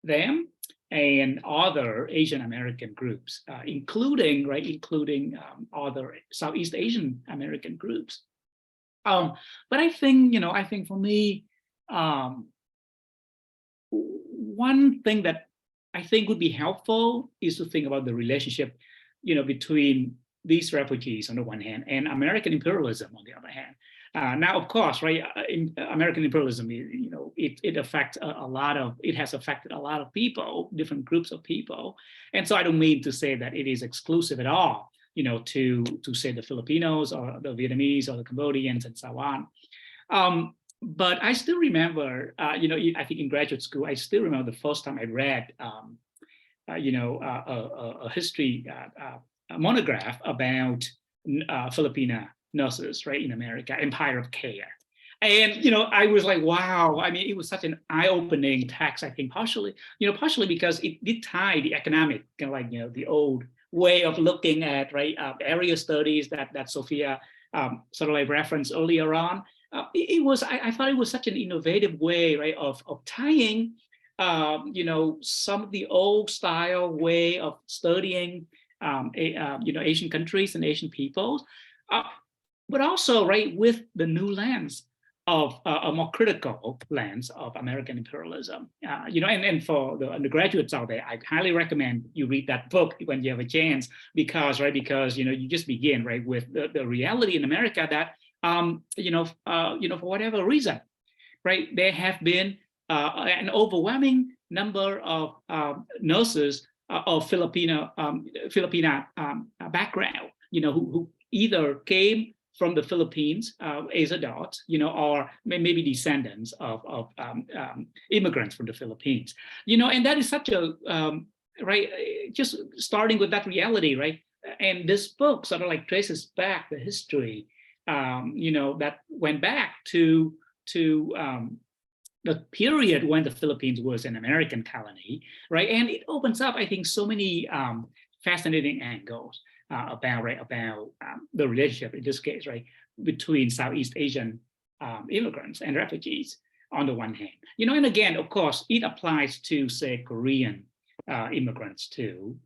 them and other Asian American groups, including other Southeast Asian American groups. But I think, for me, one thing that I think would be helpful is to think about the relationship, between these refugees on the one hand and American imperialism on the other hand. Now, of course, right, American imperialism, it affects it has affected a lot of people, different groups of people. And so I don't mean to say that it is exclusive at all, to say the Filipinos or the Vietnamese or the Cambodians and so on. But I still remember, I think in graduate school, I still remember the first time I read, a history monograph about Filipina nurses, right, in America, Empire of Care. And, I was like, wow, I mean, it was such an eye-opening text, I think, partially because it did tie the economic, the old way of looking at, right, area studies that Sophea sort of like referenced earlier on. I thought it was such an innovative way, right, of tying, some of the old style way of studying, Asian countries and Asian peoples, but also, right, with the new lens of a more critical lens of American imperialism. And for the undergraduates out there, I highly recommend you read that book when you have a chance, because you just begin, right, with the reality in America that, for whatever reason, right, there have been an overwhelming number of nurses of Filipina background, who either came from the Philippines as adults, or maybe descendants of immigrants from the Philippines, and that is such a right. Just starting with that reality, right, and this book sort of like traces back the history, that went back to the period when the Philippines was an American colony, right, and it opens up, I think, so many fascinating angles about the relationship in this case, right, between Southeast Asian immigrants and refugees on the one hand, and again, of course, it applies to, say, Korean immigrants too.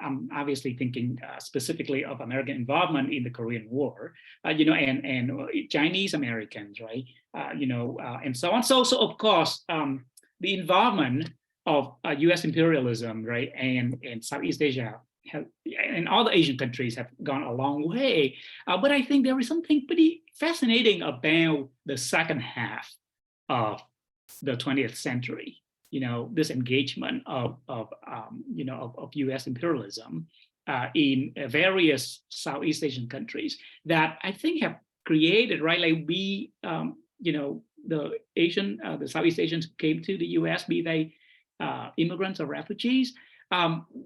I'm obviously thinking specifically of American involvement in the Korean War, and Chinese Americans, right, and so on. So of course, the involvement of U.S. imperialism, right, and Southeast Asia and all the Asian countries have gone a long way. But I think there is something pretty fascinating about the second half of the 20th century. This engagement of U.S. imperialism in various Southeast Asian countries that I think have created, right, like the Southeast Asians who came to the U.S., be they immigrants or refugees,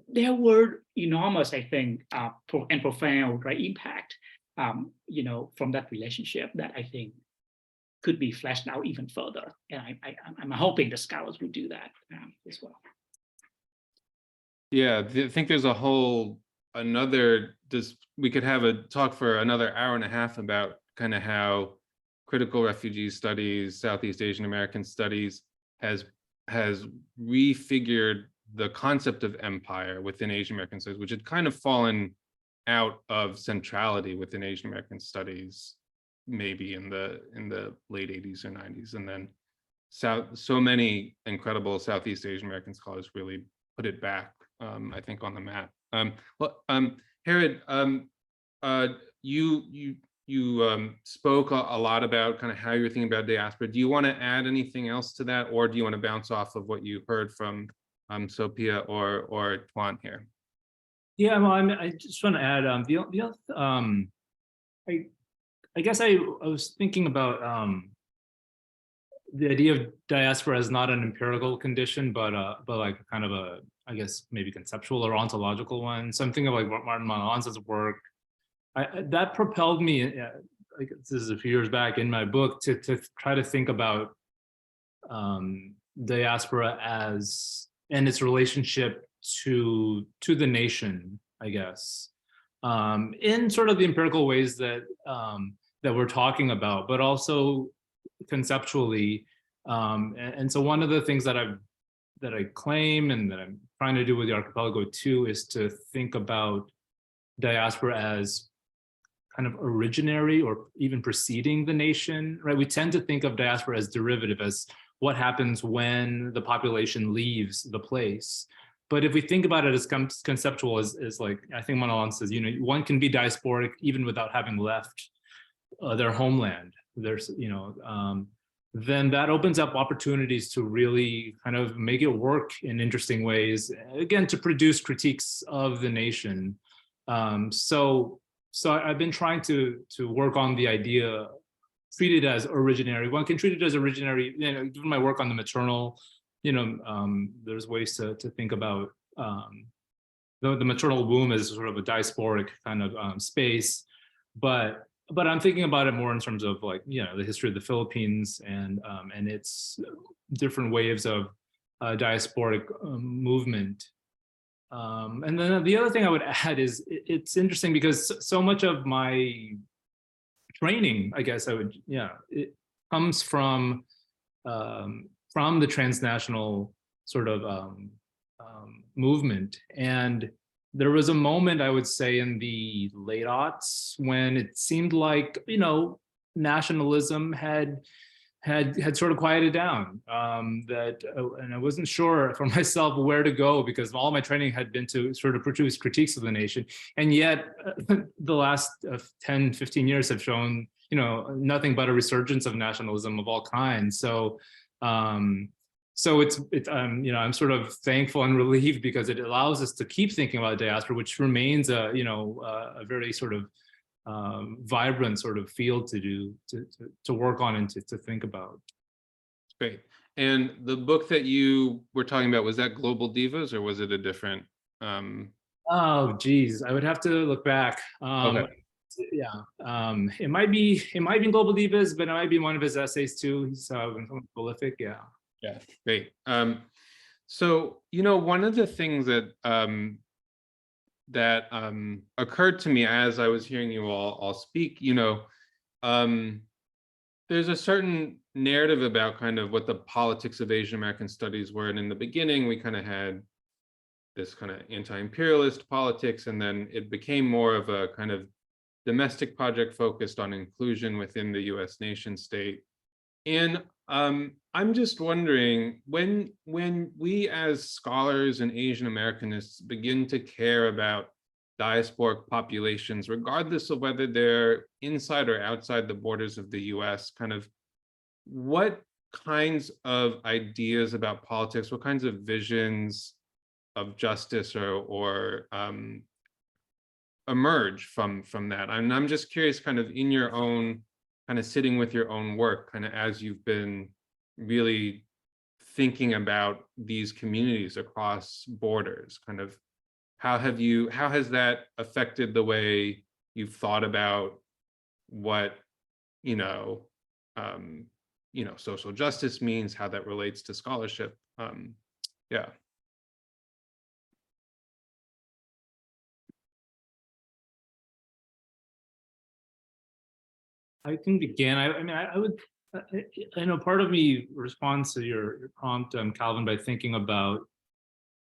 there were enormous, I think, and profound, right, impact, from that relationship that I think could be fleshed out even further. And I'm hoping the scholars will do that as well. Yeah, I think there's we could have a talk for another hour and a half about kind of how critical refugee studies, Southeast Asian American studies has refigured the concept of empire within Asian American studies, which had kind of fallen out of centrality within Asian American studies, maybe in the late 80s or 90s. And then so many incredible Southeast Asian American scholars really put it back, I think, on the map. Harrod, you spoke a lot about kind of how you're thinking about diaspora. Do you want to add anything else to that, or do you want to bounce off of what you heard from Sophea or Tuan here? Yeah, well, I just want to add I guess I was thinking about the idea of diaspora as not an empirical condition, but like kind of a, I guess, maybe conceptual or ontological one. So I'm thinking of like Martin Manalance's work. That propelled me, like, this is a few years back in my book, to try to think about diaspora as, and its relationship to the nation, I guess, in sort of the empirical ways that that we're talking about, but also conceptually. And so one of the things that I claim and that I'm trying to do with the archipelago too is to think about diaspora as kind of originary or even preceding the nation, right? We tend to think of diaspora as derivative, as what happens when the population leaves the place. But if we think about it as conceptual, as like, I think Manalan says, you know, one can be diasporic even without having left their homeland. There's, you know, then that opens up opportunities to really kind of make it work in interesting ways, again, to produce critiques of the nation. So I've been trying to work on the idea, treat it as originary. One can treat it as originary, you know, given my work on the maternal, you know, there's ways to think about the maternal womb as sort of a diasporic kind of space, but I'm thinking about it more in terms of, like, you know, the history of the Philippines and its different waves of diasporic movement. And then the other thing I would add is it's interesting because so much of my training, I guess it comes from the transnational sort of movement. And there was a moment, I would say, in the late aughts when it seemed like, you know, nationalism had sort of quieted down, and I wasn't sure for myself where to go, because all my training had been to sort of produce critiques of the nation. And yet the last 10, 15 years have shown, you know, nothing but a resurgence of nationalism of all kinds. So it's you know, I'm sort of thankful and relieved because it allows us to keep thinking about diaspora, which remains a, you know, a very sort of vibrant sort of field to work on and to think about. Great. And the book that you were talking about, was that Global Divas, or was it a different? Oh, geez, I would have to look back. Okay. Yeah, it might be Global Divas, but it might be one of his essays too. He's prolific. Yeah. Yeah. Great. So, you know, one of the things that occurred to me as I was hearing you all speak, you know, there's a certain narrative about kind of what the politics of Asian American studies were. And in the beginning, we kind of had this kind of anti-imperialist politics, and then it became more of a kind of domestic project focused on inclusion within the US nation state. And I'm just wondering, when we as scholars and Asian Americanists begin to care about diasporic populations, regardless of whether they're inside or outside the borders of the US, kind of what kinds of ideas about politics, what kinds of visions of justice or emerge from that? And I'm just curious, kind of in your own, kind of sitting with your own work, kind of as you've been really thinking about these communities across borders, kind of how has that affected the way you've thought about what, social justice means, how that relates to scholarship? Yeah. I can begin. I mean, I would, I know part of me responds to your prompt, Calvin, by thinking about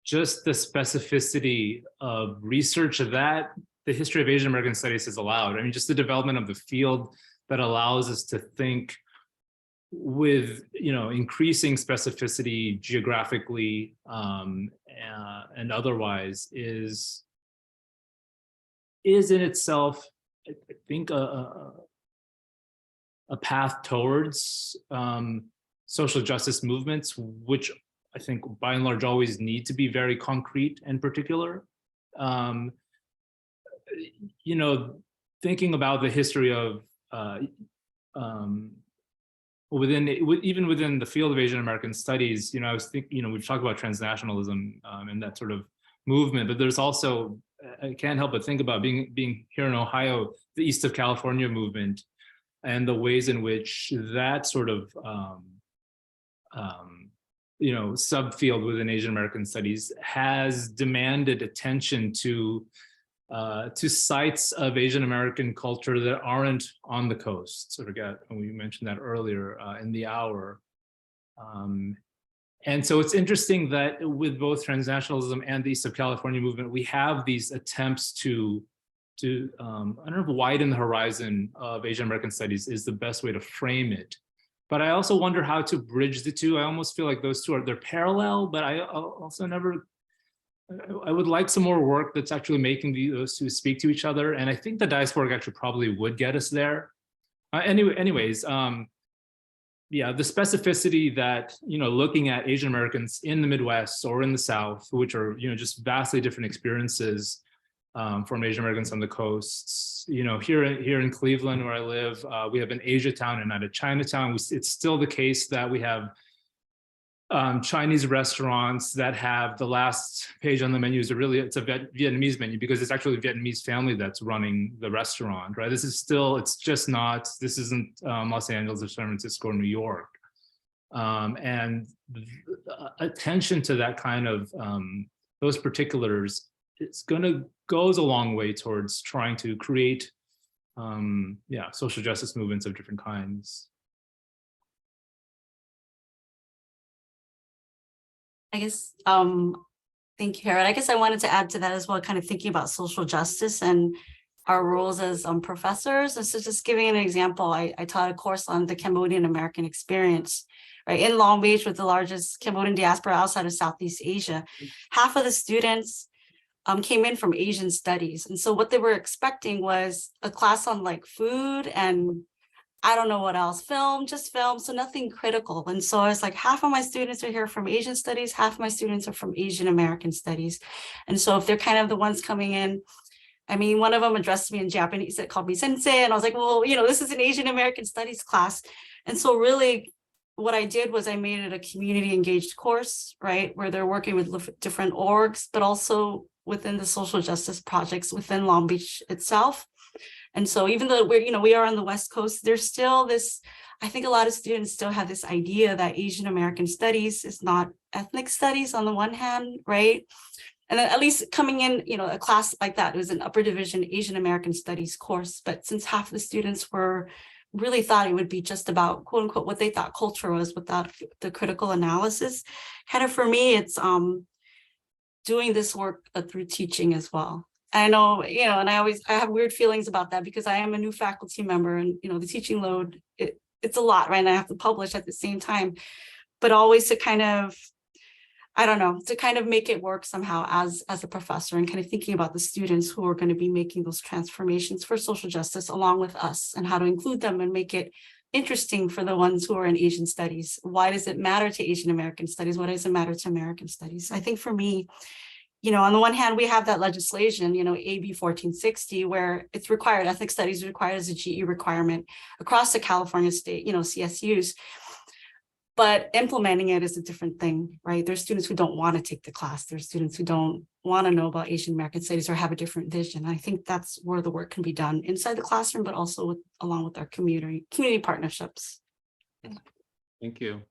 just the specificity of research that the history of Asian American studies has allowed. I mean, just the development of the field that allows us to think with, you know, increasing specificity geographically and otherwise is in itself, I think, a path towards social justice movements, which I think by and large always need to be very concrete and particular. You know, thinking about the history of even within the field of Asian American studies, you know, I was thinking, you know, we've talked about transnationalism and that sort of movement, but there's also, I can't help but think about being here in Ohio, the East of California movement, and the ways in which that sort of you know, subfield within Asian American studies has demanded attention to sites of Asian American culture that aren't on the coast. Sort of we mentioned that earlier in the hour. And so it's interesting that with both transnationalism and the East of California movement, we have these attempts to I don't know if widen the horizon of Asian American studies is the best way to frame it. But I also wonder how to bridge the two. I almost feel like those two they're parallel, but I also I would like some more work that's actually making those two speak to each other. And I think the diaspora work actually probably would get us there. Anyways, yeah, the specificity that, you know, looking at Asian Americans in the Midwest or in the South, which are, you know, just vastly different experiences from Asian Americans on the coasts. You know, here in Cleveland, where I live, we have an Asia town and not a Chinatown. It's still the case that we have Chinese restaurants that have the last page on the menu is it's a Vietnamese menu, because it's actually a Vietnamese family that's running the restaurant, right? This isn't Los Angeles or San Francisco or New York. And attention to that kind of those particulars, goes a long way towards trying to create social justice movements of different kinds. I guess, thank you, Harrod. I guess I wanted to add to that as well, kind of thinking about social justice and our roles as professors. And so just giving an example, I taught a course on the Cambodian American experience, right, in Long Beach, with the largest Cambodian diaspora outside of Southeast Asia. Half of the students came in from Asian studies. And so what they were expecting was a class on like food and I don't know what else, just film, so nothing critical. And so I was like, half of my students are here from Asian studies, half of my students are from Asian American studies. And so if they're kind of the ones coming in, I mean, one of them addressed me in Japanese, it called me sensei, and I was like, well, you know, this is an Asian American studies class. And so really what I did was I made it a community engaged course, right, where they're working with different orgs, but also within the social justice projects within Long Beach itself. And so even though we are on the West Coast, there's still this, I think a lot of students still have this idea that Asian American studies is not ethnic studies on the one hand, right? And then at least coming in, you know, a class like that, it was an upper division Asian American studies course. But since half the students really thought it would be just about quote unquote what they thought culture was without the critical analysis, kind of for me, it's doing this work through teaching as well. I know, you know, and I have weird feelings about that because I am a new faculty member, and, you know, the teaching load, it's a lot, right? And I have to publish at the same time, but always to kind of, I don't know, to kind of make it work somehow as a professor, and kind of thinking about the students who are going to be making those transformations for social justice along with us, and how to include them and make it interesting for the ones who are in Asian studies. Why does it matter to Asian American studies? Why does it matter to American studies? I think for me, you know, on the one hand, we have that legislation, you know, AB 1460, where it's required, ethnic studies is required as a GE requirement across the California state, you know, CSUs. But implementing it is a different thing, right? There's students who don't want to take the class. There's students who don't want to know about Asian American studies or have a different vision. I think that's where the work can be done inside the classroom, but also along with our community partnerships. Thank you.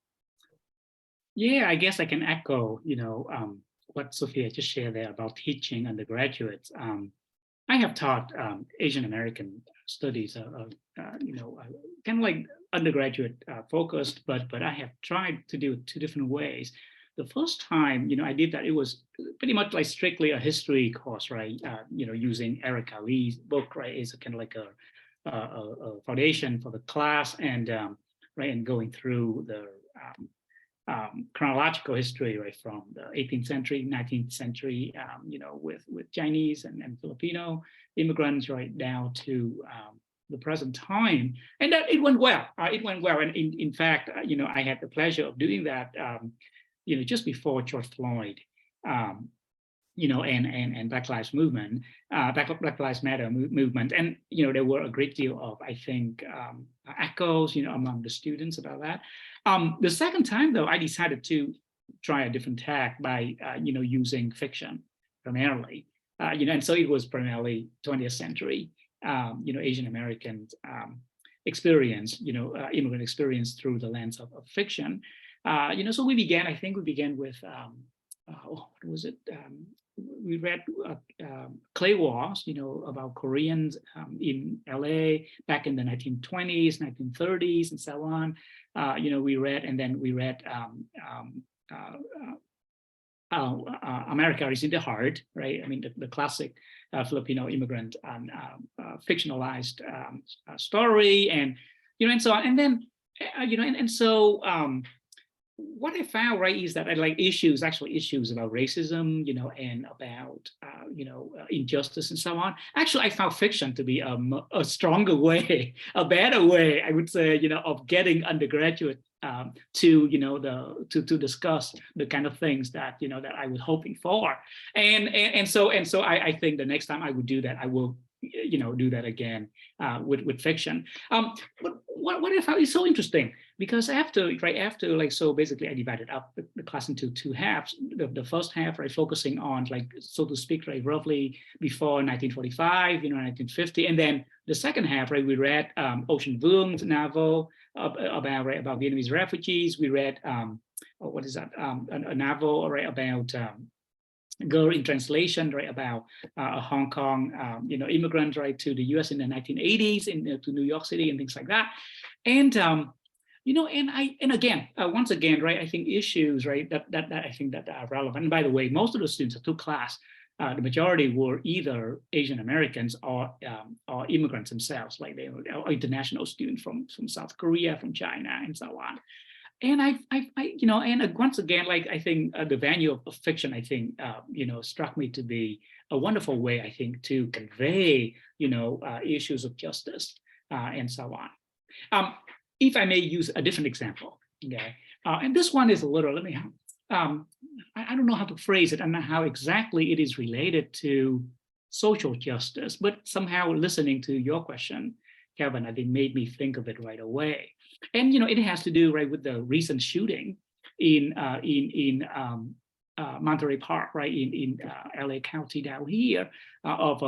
Yeah, I guess I can echo, you know, what Sophia just shared there about teaching undergraduates. I have taught Asian American studies, kind of like undergraduate focused, but I have tried to do it 2 different ways. The first time, I did that, it was pretty much like strictly a history course, right? Using Eric Ali's book, right, is kind of like a foundation for the class, and right, and going through the chronological history, right, from the 18th century, 19th century, with Chinese and Filipino immigrants, right, down to the present time, and that it went well. It went well, and in fact, I had the pleasure of doing that, just before George Floyd, and Black Lives Movement, Black Lives Matter movement, and there were a great deal of, I think, echoes, among the students about that. The second time, though, I decided to try a different tack by, using fiction primarily, and so it was primarily 20th century, Asian American experience, immigrant experience through the lens of fiction. So we began with, what was it? We read Clay Walls, about Koreans in LA back in the 1920s, 1930s, and so on. We read America is in the Heart, right? I mean, the classic Filipino immigrant fictionalized story, and and so on. And then so what I found, right, is that I like issues about racism, and about injustice and so on. Actually, I found fiction to be a stronger way, a better way, I would say, of getting undergraduate to discuss the kind of things that that I was hoping for. And so I think the next time I would do that, I will do that again with fiction. But what I found is so interesting, because after so basically I divided up the class into 2 halves. The first half, right, focusing on, like, so to speak, right, roughly before 1945, 1950, and then the second half, right, we read Ocean Vuong's novel about Vietnamese refugees. We read what is that? A novel, right, about Girl in Translation, right, about a Hong Kong, immigrant, right, to the U.S. in the 1980s, to New York City and things like that. And and again, once again, right, I think issues, right, that I think that are relevant. And by the way, most of the students that took class, the majority were either Asian Americans or immigrants themselves, like they were international students from South Korea, from China, and so on. And I and once again, like, I think the value of fiction, I think, struck me to be a wonderful way, I think, to convey, issues of justice and so on. If I may use a different example, okay, and this one is a little, I don't know how to phrase it and how exactly it is related to social justice, but somehow listening to your question, Kevin, I think made me think of it right away. And it has to do, right, with the recent shooting in Monterey Park, right, in LA County down here, of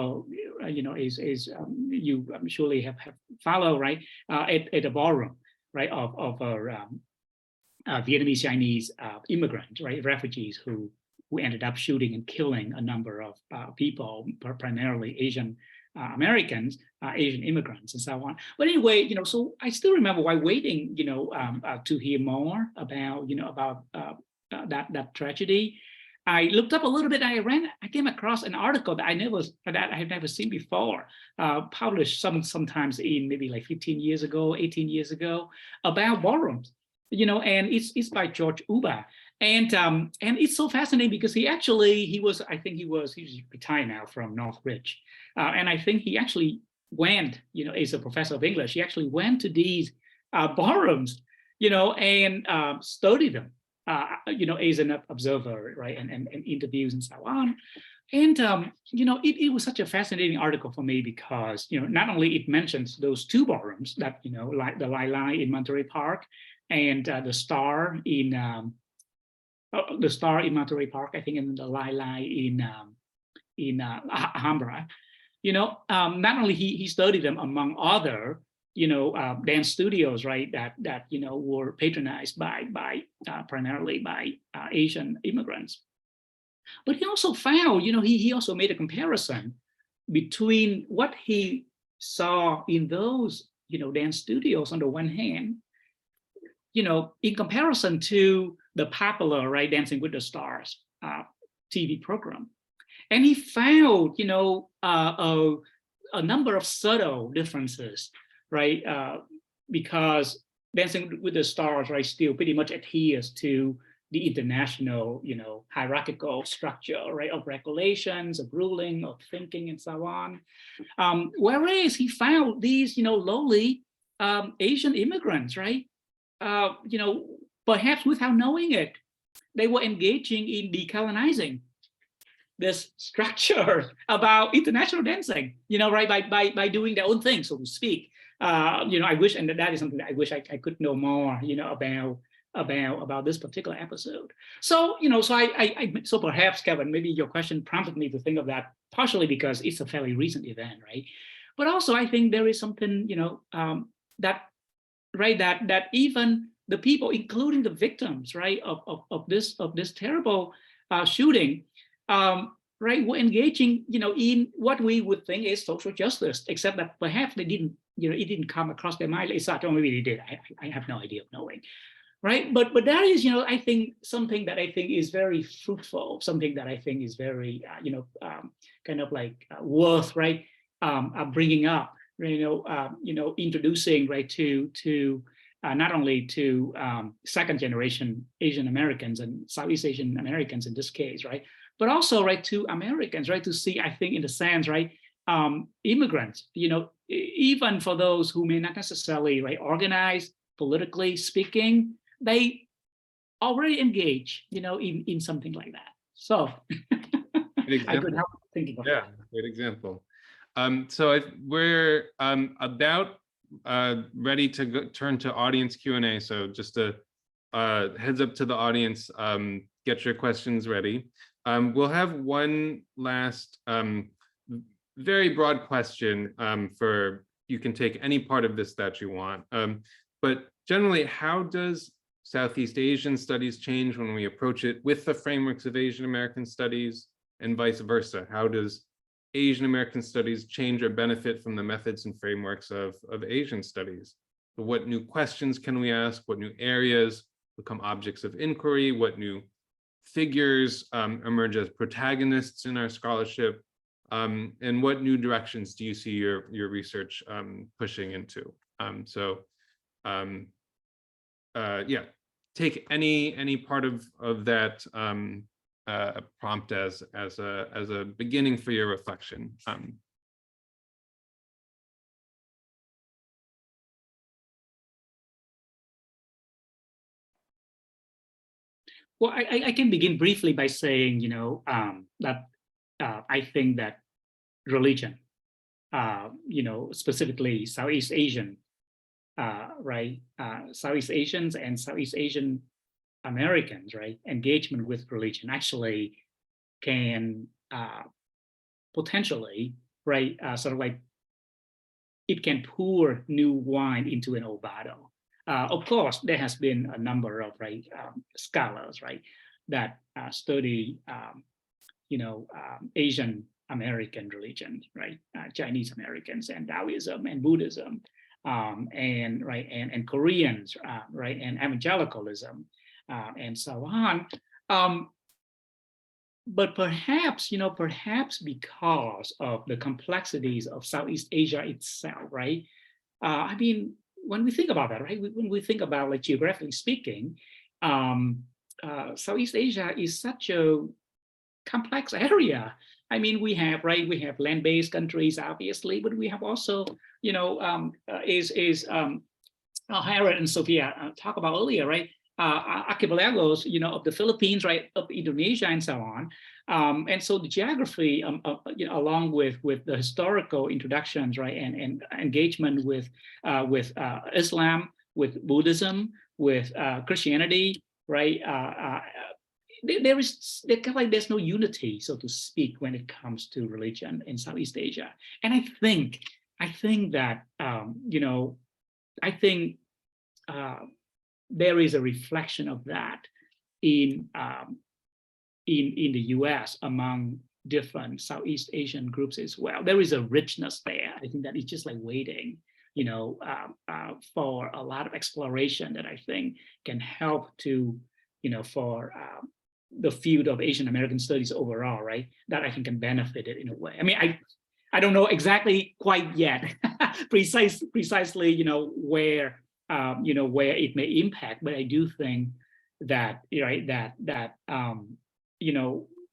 you surely have followed, right, at a ballroom, right, of Vietnamese Chinese immigrants, right, refugees who ended up shooting and killing a number of people, primarily Asian Americans, Asian immigrants, and so on. But anyway, so I still remember while waiting, to hear more about, that tragedy, I looked up a little bit. I came across an article that I had never seen before, published sometimes in maybe like 18 years ago, about ballrooms, and it's by George Uba. And it's so fascinating because he's retired now from Northridge. And I think he actually went, as a professor of English, he actually went to these ballrooms, and studied them, as an observer, right, and interviews and so on. And, it was such a fascinating article for me because, not only it mentions those 2 ballrooms that, like the Lai Lai in Monterey Park and the Star in Monterey Park, I think, and the Lai Lai in Alhambra. Not only he studied them among other, dance studios, right, that were patronized by primarily by Asian immigrants, but he also found, he also made a comparison between what he saw in those, dance studios on the one hand, in comparison to the popular, right, Dancing with the Stars TV program. And he found, a number of subtle differences, right? Because Dancing with the Stars, right, still pretty much adheres to the international, hierarchical structure, right, of regulations, of ruling, of thinking, and so on. Whereas he found these, lowly Asian immigrants, right, perhaps without knowing it, they were engaging in decolonizing this structure about international dancing, right, by doing their own thing, so to speak. I wish, and that is something that I wish I could know more, about this particular episode. So, so perhaps, Kevin, maybe your question prompted me to think of that, partially because it's a fairly recent event, right? But also, I think there is something, that even the people, including the victims, right, of this terrible shooting, right, were engaging, in what we would think is social justice, except that perhaps they didn't, it didn't come across their mind. It's not, or maybe they did. I have no idea of knowing, right? But that is, I think something that I think is very fruitful, something that I think is very, kind of like worth, right, bringing up, introducing, right, to not only to second generation Asian Americans and Southeast Asian Americans in this case, right, but also, right, to Americans, right, to see, I think, in the sense, right, immigrants, even for those who may not necessarily, right, organize politically speaking, they already engage, in something like that. So I could help thinking of that. Great example. So we're about ready to turn to audience Q&A. So just a heads up to the audience, get your questions ready. We'll have one last very broad question for, you can take any part of this that you want. But generally, how does Southeast Asian studies change when we approach it with the frameworks of Asian American studies, and vice versa? How does Asian American studies change or benefit from the methods and frameworks of Asian studies? So what new questions can we ask? What new areas become objects of inquiry? What new figures emerge as protagonists in our scholarship? And what new directions do you see your research pushing into? Yeah, take any part of that prompt as a beginning for your reflection. Well, I can begin briefly by saying, that I think that religion, specifically Southeast Asian, right, Southeast Asians and Southeast Asian Americans, right, engagement with religion actually can potentially, right, sort of like, it can pour new wine into an old bottle. Of course, there has been a number of, right, scholars, right, that study, Asian American religion, right, Chinese Americans and Taoism and Buddhism, and right, and Koreans, right, and evangelicalism, and so on. But perhaps, perhaps because of the complexities of Southeast Asia itself, right? I mean, when we think about that, right? When we think about, like, geographically speaking, Southeast Asia is such a complex area. I mean, we have land-based countries, obviously, but we have also, Harrod and Sophea talked about earlier, right? Archipelagos, of the Philippines, right, of Indonesia, and so on. And so the geography, along with the historical introductions, right, and engagement with Islam, with Buddhism, with Christianity, right, there's no unity, so to speak, when it comes to religion in Southeast Asia. And I think that there is a reflection of that in the U.S. among different Southeast Asian groups as well. There is a richness there. I think that it's just like waiting, for a lot of exploration that I think can help to, for the field of Asian American studies overall, right? That I think can benefit it in a way. I mean, I don't know exactly quite yet, precisely, where it may impact, but I do think that,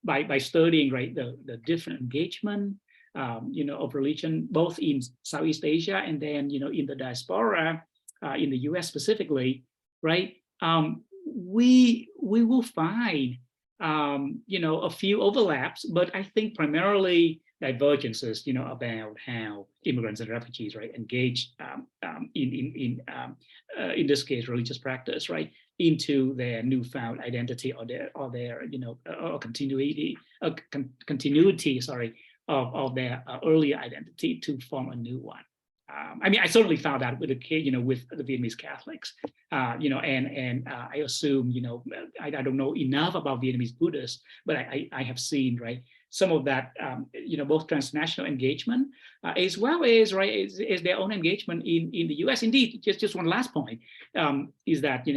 by studying, right, the different engagement, of religion, both in Southeast Asia and then, in the diaspora, in the US specifically, right, we will find, a few overlaps, but I think primarily divergences, about how immigrants and refugees, right, engage in this case, religious practice, right, into their newfound identity or their or continuity, sorry, of their earlier identity to form a new one. I mean, I certainly found that with with the Vietnamese Catholics, and I assume, I don't know enough about Vietnamese Buddhists, but I have seen, right, some of that, both transnational engagement, as well as, right, is their own engagement in the U.S. Indeed, just one last point, is that,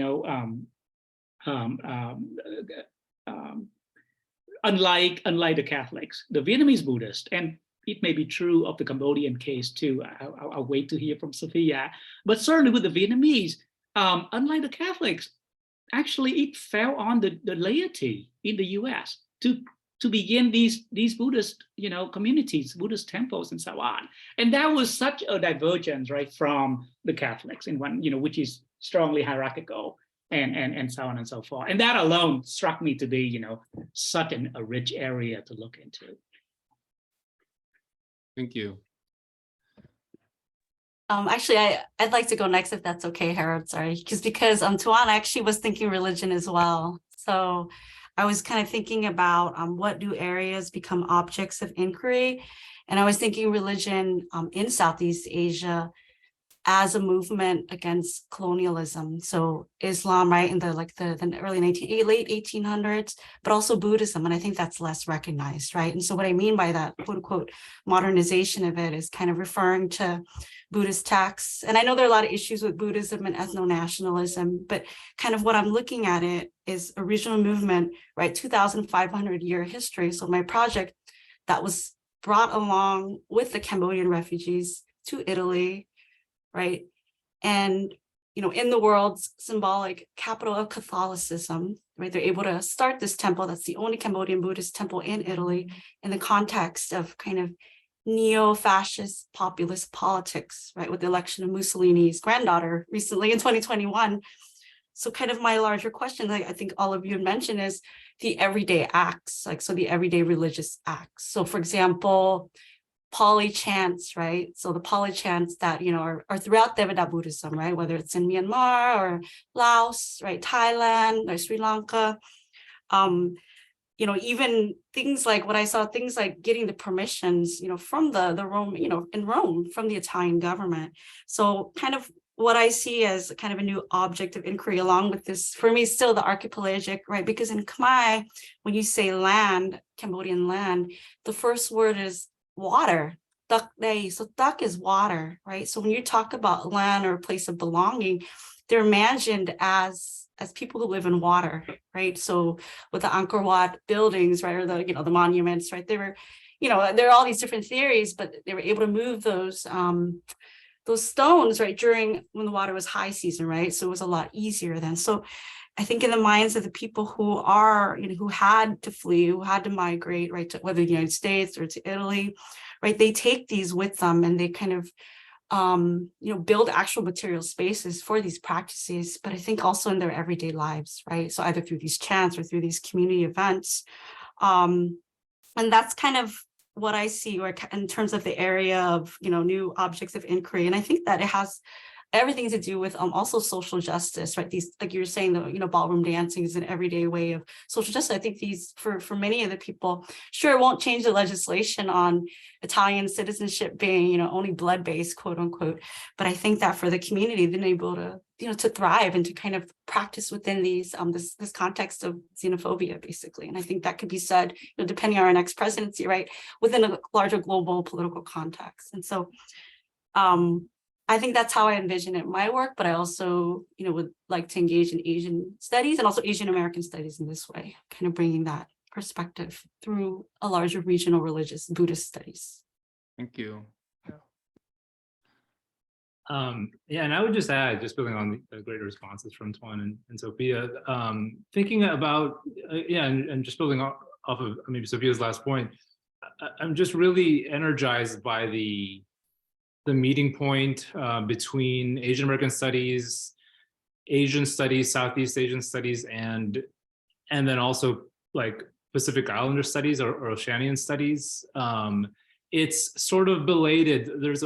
unlike the Catholics, the Vietnamese Buddhists, and it may be true of the Cambodian case too. I'll wait to hear from Sophea, but certainly with the Vietnamese, unlike the Catholics, actually it fell on the laity in the U.S. to begin these Buddhist, communities, Buddhist temples, and so on. And that was such a divergence, right, from the Catholics in one, which is strongly hierarchical, and so on and so forth. And that alone struck me to be, such a rich area to look into. Thank you. Actually, I'd like to go next if that's okay, Harrod. Sorry, because Tuan actually was thinking religion as well. So I was kind of thinking about what do areas become objects of inquiry, and I was thinking religion in Southeast Asia as a movement against colonialism. So Islam, right, in the early late 1800s, but also Buddhism, and I think that's less recognized, right? And so what I mean by that quote unquote modernization of it is kind of referring to Buddhist texts. And I know there are a lot of issues with Buddhism and ethno-nationalism, but kind of what I'm looking at it is original movement, right? 2,500 year history. So my project that was brought along with the Cambodian refugees to Italy, right? And, in the world's symbolic capital of Catholicism, right? They're able to start this temple. That's the only Cambodian Buddhist temple in Italy in the context of kind of neo-fascist populist politics, right? With the election of Mussolini's granddaughter recently in 2021. So kind of my larger question, like I think all of you had mentioned, is the everyday acts, so the everyday religious acts. So for example, Pali chants, right? So the Pali chants that, are throughout Theravada Buddhism, right? Whether it's in Myanmar or Laos, right? Thailand or Sri Lanka. Even things like what I saw, things like getting the permissions, from the Rome, in Rome, from the Italian government. So kind of what I see as kind of a new object of inquiry along with this, for me, still the archipelagic, right? Because in Khmer, when you say land, Cambodian land, the first word is water. Dak day. So dak is water, right? So when you talk about land or a place of belonging, they're imagined as people who live in water, right? So with the Angkor Wat buildings, right, or the monuments, right? They were, there are all these different theories, but they were able to move those stones, right, during when the water was high season, right? So it was a lot easier then. So I think in the minds of the people who are, who had to flee, who had to migrate, right, to whether the United States or to Italy, right, they take these with them and they kind of, build actual material spaces for these practices, but I think also in their everyday lives, right? So either through these chants or through these community events. And that's kind of what I see in terms of the area of, new objects of inquiry. And I think that it has everything to do with also social justice, right? These, like you were saying, the ballroom dancing is an everyday way of social justice. I think these, for many of the people, sure, it won't change the legislation on Italian citizenship being, only blood-based, quote unquote. But I think that for the community, then able to to thrive and to kind of practice within these this context of xenophobia, basically. And I think that could be said, depending on our next presidency, right, within a larger global political context. And so I think that's how I envision it in my work, but I also, would like to engage in Asian studies and also Asian American studies in this way, kind of bringing that perspective through a larger regional religious Buddhist studies. Thank you. Yeah, and I would just add, just building on the great responses from Tuan and Sophea, thinking about, and just building off of maybe Sophia's last point, I'm just really energized by the meeting point between Asian American studies, Asian studies, Southeast Asian studies, and then also like Pacific Islander studies or Oceanian studies. It's sort of belated. There's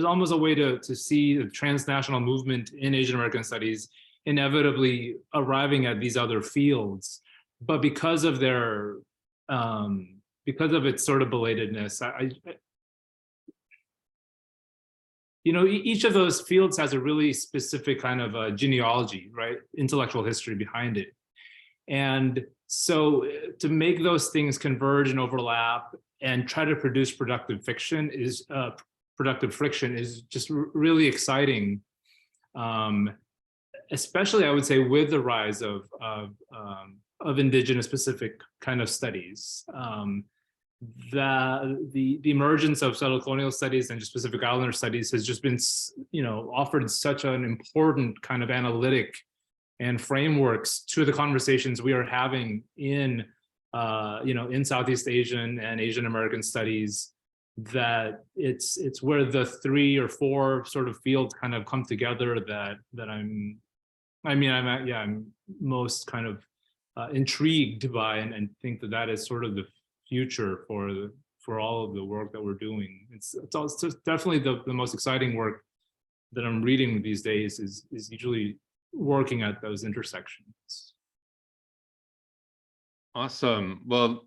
almost a way to see the transnational movement in Asian American studies inevitably arriving at these other fields, but because of its sort of belatedness, each of those fields has a really specific kind of genealogy, right? Intellectual history behind it. And so to make those things converge and overlap and try to produce productive friction is just really exciting. Especially, I would say, with the rise of indigenous specific kind of studies. The emergence of settler colonial studies and just Pacific Islander studies has just been, offered such an important kind of analytic and frameworks to the conversations we are having in Southeast Asian and Asian American studies, that it's where the 3 or 4 sort of fields kind of come together that I'm most kind of intrigued by, and think that is sort of the future for all of the work that we're doing. It's definitely the most exciting work that I'm reading these days is usually working at those intersections. Awesome. Well,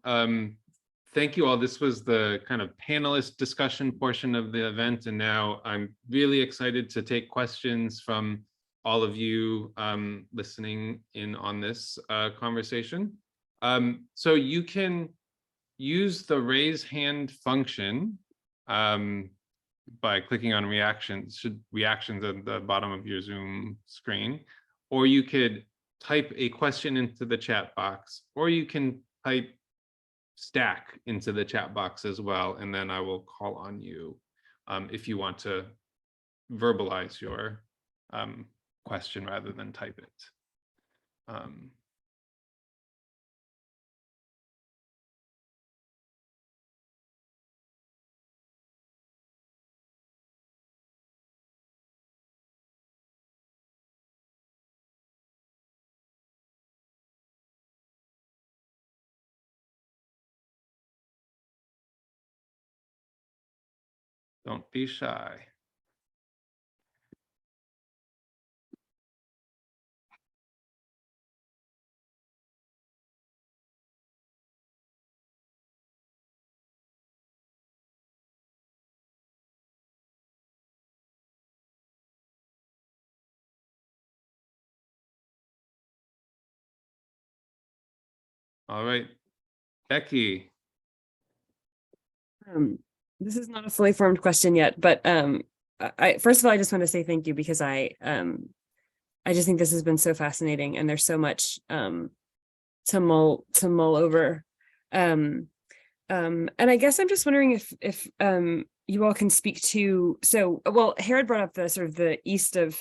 thank you all. This was the kind of panelist discussion portion of the event, and now I'm really excited to take questions from all of you listening in on this conversation. So you can use the raise hand function by clicking on reactions at the bottom of your Zoom screen, or you could type a question into the chat box, or you can type stack into the chat box as well, and then I will call on you if you want to verbalize your question rather than type it. Don't be shy. All right, Becky. This is not a fully formed question yet, but first of all, I just want to say thank you, because I just think this has been so fascinating, and there's so much to mull over. And I guess I'm just wondering if you all can speak to, Harrod brought up the sort of the east of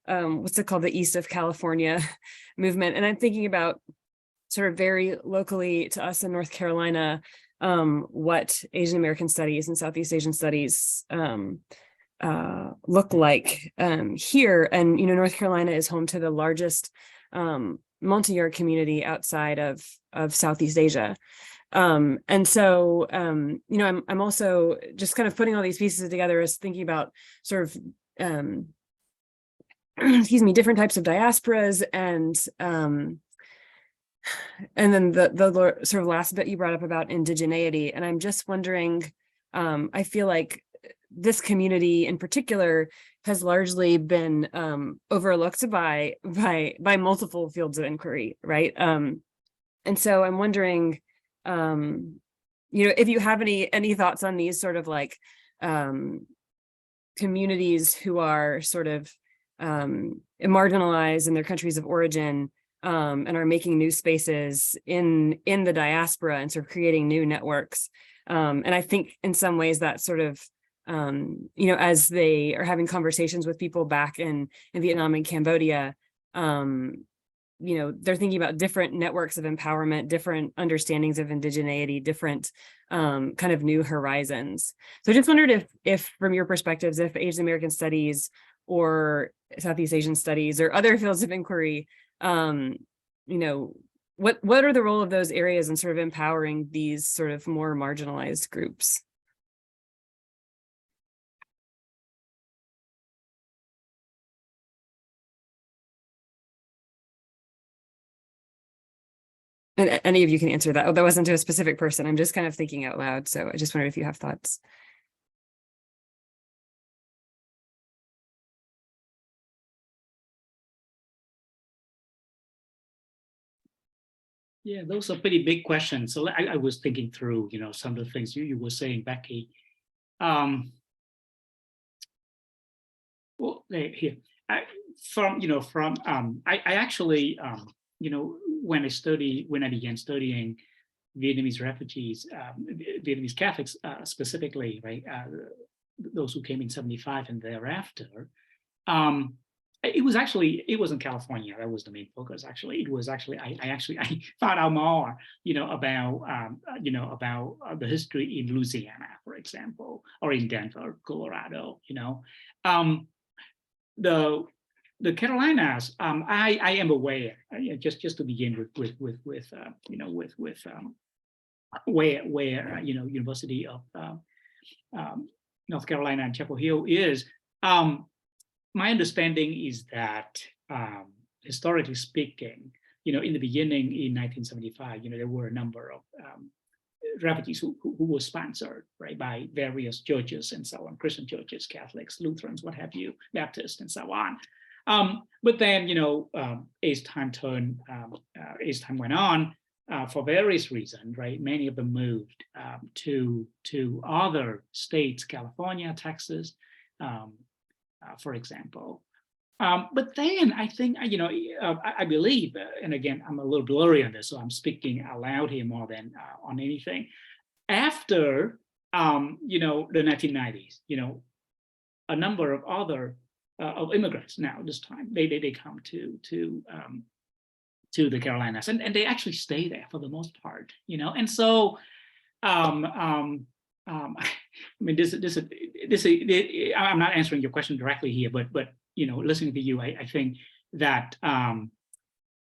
what's it called, the east of California movement, and I'm thinking about sort of very locally to us in North Carolina, what Asian American studies and Southeast Asian studies look like here. And, North Carolina is home to the largest multi-yard community outside of Southeast Asia. And so, I'm also just kind of putting all these pieces together as thinking about sort of, different types of diasporas, and then the sort of last bit you brought up about indigeneity. And I'm just wondering, I feel like this community in particular has largely been overlooked by multiple fields of inquiry, right? And so I'm wondering, if you have any thoughts on these sort of like communities who are sort of marginalized in their countries of origin, and are making new spaces in the diaspora and sort of creating new networks. And I think in some ways that sort of, as they are having conversations with people back in Vietnam and Cambodia, they're thinking about different networks of empowerment, different understandings of indigeneity, different kind of new horizons. So I just wondered if from your perspectives, if Asian American studies or Southeast Asian studies or other fields of inquiry, what are the role of those areas in sort of empowering these sort of more marginalized groups? And any of you can answer that. Oh, that wasn't to a specific person. I'm just kind of thinking out loud. So I just wondered if you have thoughts. Yeah, those are pretty big questions. So I was thinking through, some of the things you were saying, Becky. Well, here, I actually, when I began studying Vietnamese refugees, Vietnamese Catholics specifically, right, those who came in 75 and thereafter, it was in California. That was the main focus. Actually, it was actually I found out more, about the history in Louisiana, for example, or in Denver, Colorado. The Carolinas. I am aware. Just to begin with where University of North Carolina and Chapel Hill is. My understanding is that, historically speaking, in the beginning in 1975, there were a number of refugees who were sponsored, right, by various churches and so on, Christian churches, Catholics, Lutherans, what have you, Baptists, and so on. But then, as time went on, for various reasons, right, many of them moved to other states, California, Texas, for example. But then I think, I believe, and again, I'm a little blurry on this, so I'm speaking out loud here more than on anything. After, the 1990s, a number of other of immigrants now this time, they come to the Carolinas, and they actually stay there for the most part, and so, I mean, I'm not answering your question directly here, but listening to you, I think that in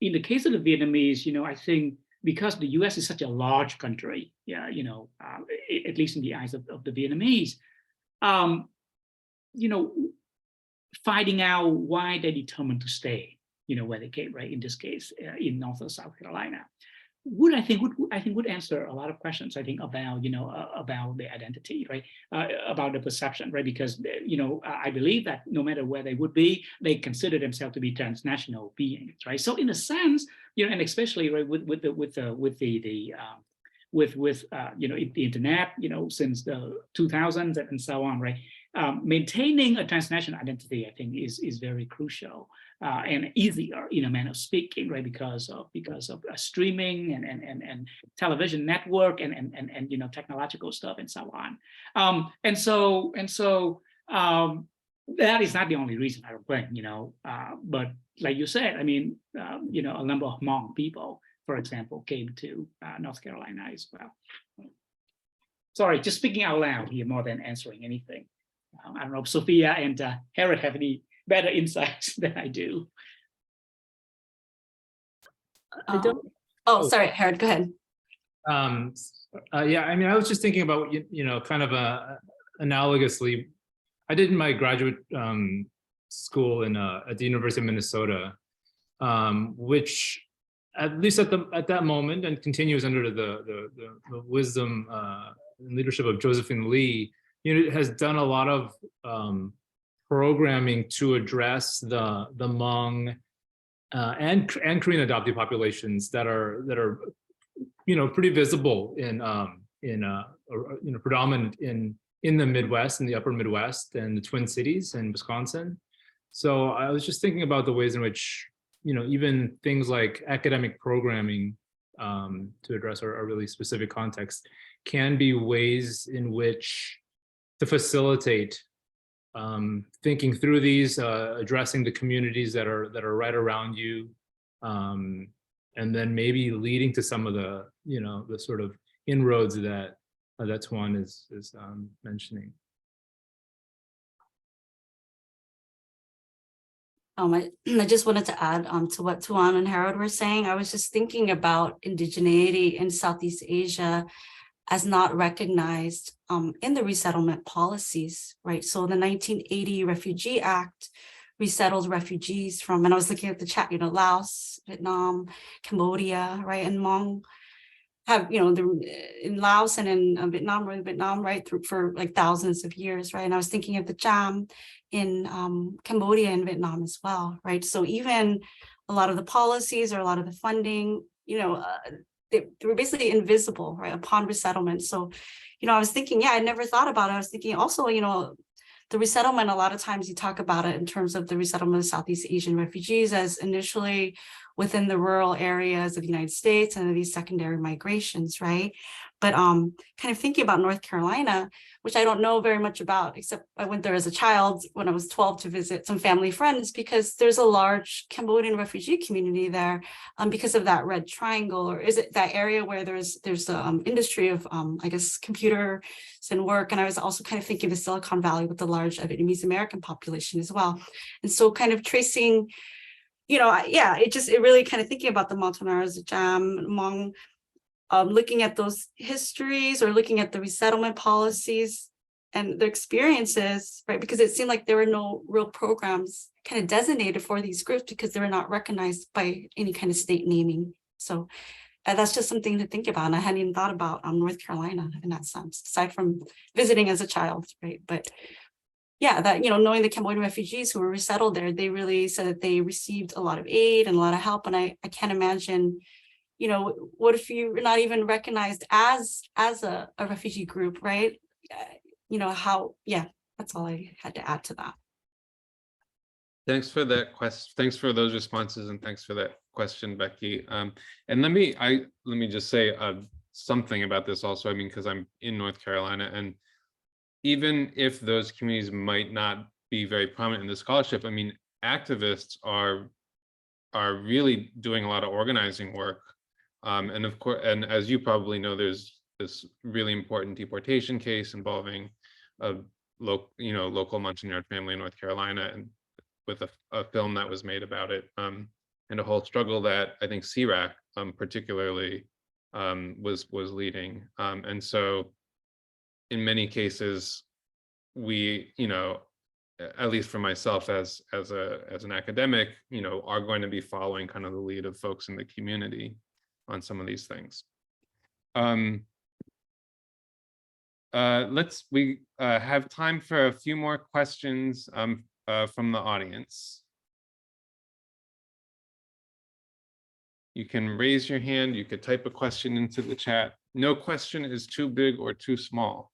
the case of the Vietnamese, I think because the U.S. is such a large country, at least in the eyes of the Vietnamese, finding out why they determined to stay, where they came, right? In this case, in North or South Carolina. Would answer a lot of questions, I think, about about the identity, right, about the perception, right, because I believe that no matter where they would be, they consider themselves to be transnational beings, right. So in a sense, and especially, right, with the internet, since the 2000s and so on, right, maintaining a transnational identity, I think, is very crucial. And easier in a manner of speaking, right? Because of streaming and television network and technological stuff and so on. And so that is not the only reason, I don't think, but like you said, I mean, a number of Hmong people, for example, came to North Carolina as well. Sorry, just speaking out loud here more than answering anything. I don't know if Sophea and Harrod have any better insights than I do. Sorry, Harrod, go ahead. Yeah, I mean, I was just thinking about, kind of analogously, I did my graduate school at the University of Minnesota, which at least at that moment, and continues under the wisdom and leadership of Josephine Lee, has done a lot of programming to address the Hmong and Korean adopted populations that are pretty visible in predominant in the Midwest, in the upper Midwest and the Twin Cities and Wisconsin. So I was just thinking about the ways in which, even things like academic programming to address our really specific context can be ways in which to facilitate thinking through these, addressing the communities that are right around you, and then maybe leading to some of the, the sort of inroads that Tuan is mentioning. I just wanted to add to what Tuan and Harrod were saying. I was just thinking about indigeneity in Southeast Asia as not recognized in the resettlement policies, right? So the 1980 Refugee Act resettled refugees from, and I was looking at the chat, Laos, Vietnam, Cambodia, right? And Hmong have, in Laos and in Vietnam, right, for like thousands of years, right? And I was thinking of the Cham in Cambodia and Vietnam as well, right? So even a lot of the policies or a lot of the funding, they were basically invisible, right, upon resettlement. So, I was thinking, I never thought about it. I was thinking also, the resettlement, a lot of times you talk about it in terms of the resettlement of Southeast Asian refugees as initially within the rural areas of the United States and these secondary migrations, right? But kind of thinking about North Carolina, which I don't know very much about, except I went there as a child when I was 12 to visit some family friends, because there's a large Cambodian refugee community there because of that red triangle, or is it that area where there's the industry of, I guess, computers and work. And I was also kind of thinking of Silicon Valley with the large Vietnamese American population as well. And so kind of tracing, it really kind of thinking about the Montagnards, the Cham, Hmong, looking at those histories or looking at the resettlement policies and their experiences, right? Because it seemed like there were no real programs kind of designated for these groups because they were not recognized by any kind of state naming. So that's just something to think about. And I hadn't even thought about North Carolina in that sense, aside from visiting as a child, right? But yeah, that, knowing the Cambodian refugees who were resettled there, they really said that they received a lot of aid and a lot of help. And I can't imagine, what if you're not even recognized as a refugee group, right? That's all I had to add to that. Thanks for that question. Thanks for those responses, and thanks for that question, Becky. And let me just say something about this also. I mean, because I'm in North Carolina, and even if those communities might not be very prominent in the scholarship, I mean, activists are really doing a lot of organizing work. And of course, and as you probably know, there's this really important deportation case involving a local Montagnard family in North Carolina, and with a film that was made about it, and a whole struggle that I think CRAC particularly was leading. And so in many cases, we, at least for myself as an academic, are going to be following kind of the lead of folks in the community on some of these things. We have time for a few more questions from the audience. You can raise your hand, you could type a question into the chat. No question is too big or too small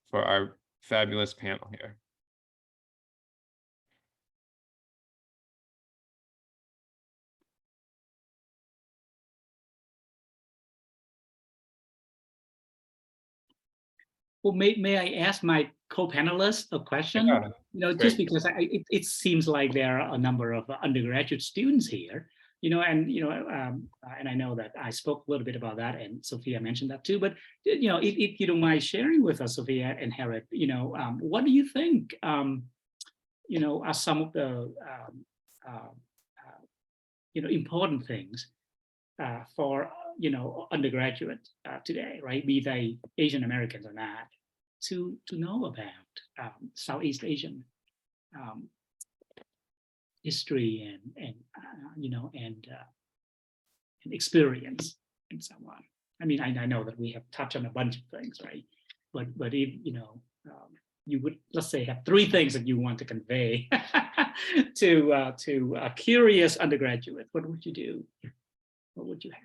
for our fabulous panel here. Well, may I ask my co-panelists a question? Just because it seems like there are a number of undergraduate students here, and I know that I spoke a little bit about that, and Sophia mentioned that too. But if you don't mind sharing with us, Sophia and Harrod, what do you think, are some of the important things for undergraduate today, right? Be they Asian Americans or not, to know about Southeast Asian history and experience and so on. I mean, I know that we have touched on a bunch of things, right? But if you would, let's say, have 3 things that you want to convey to a curious undergraduate, what would you do? What would you have?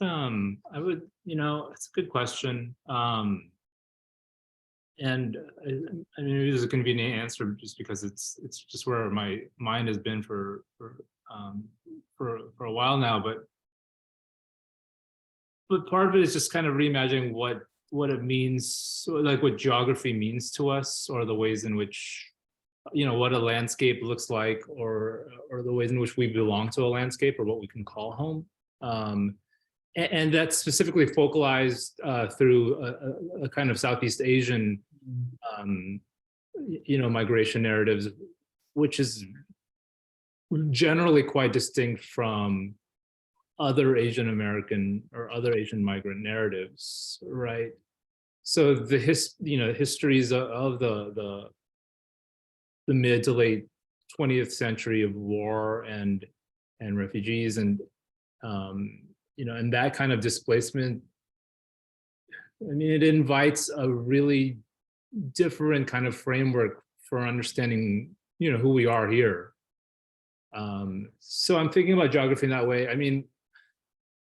I would, it's a good question. And I mean, it is a convenient answer just because it's just where my mind has been for a while now. But part of it is just kind of reimagining what it means, like what geography means to us, or the ways in which, what a landscape looks like, or the ways in which we belong to a landscape, or what we can call home. And that's specifically focalized through a kind of Southeast Asian, migration narratives, which is generally quite distinct from other Asian American or other Asian migrant narratives, right? So the histories of the mid to late 20th century of war and refugees and and that kind of displacement, I mean, it invites a really different kind of framework for understanding, who we are here. So I'm thinking about geography in that way. I mean,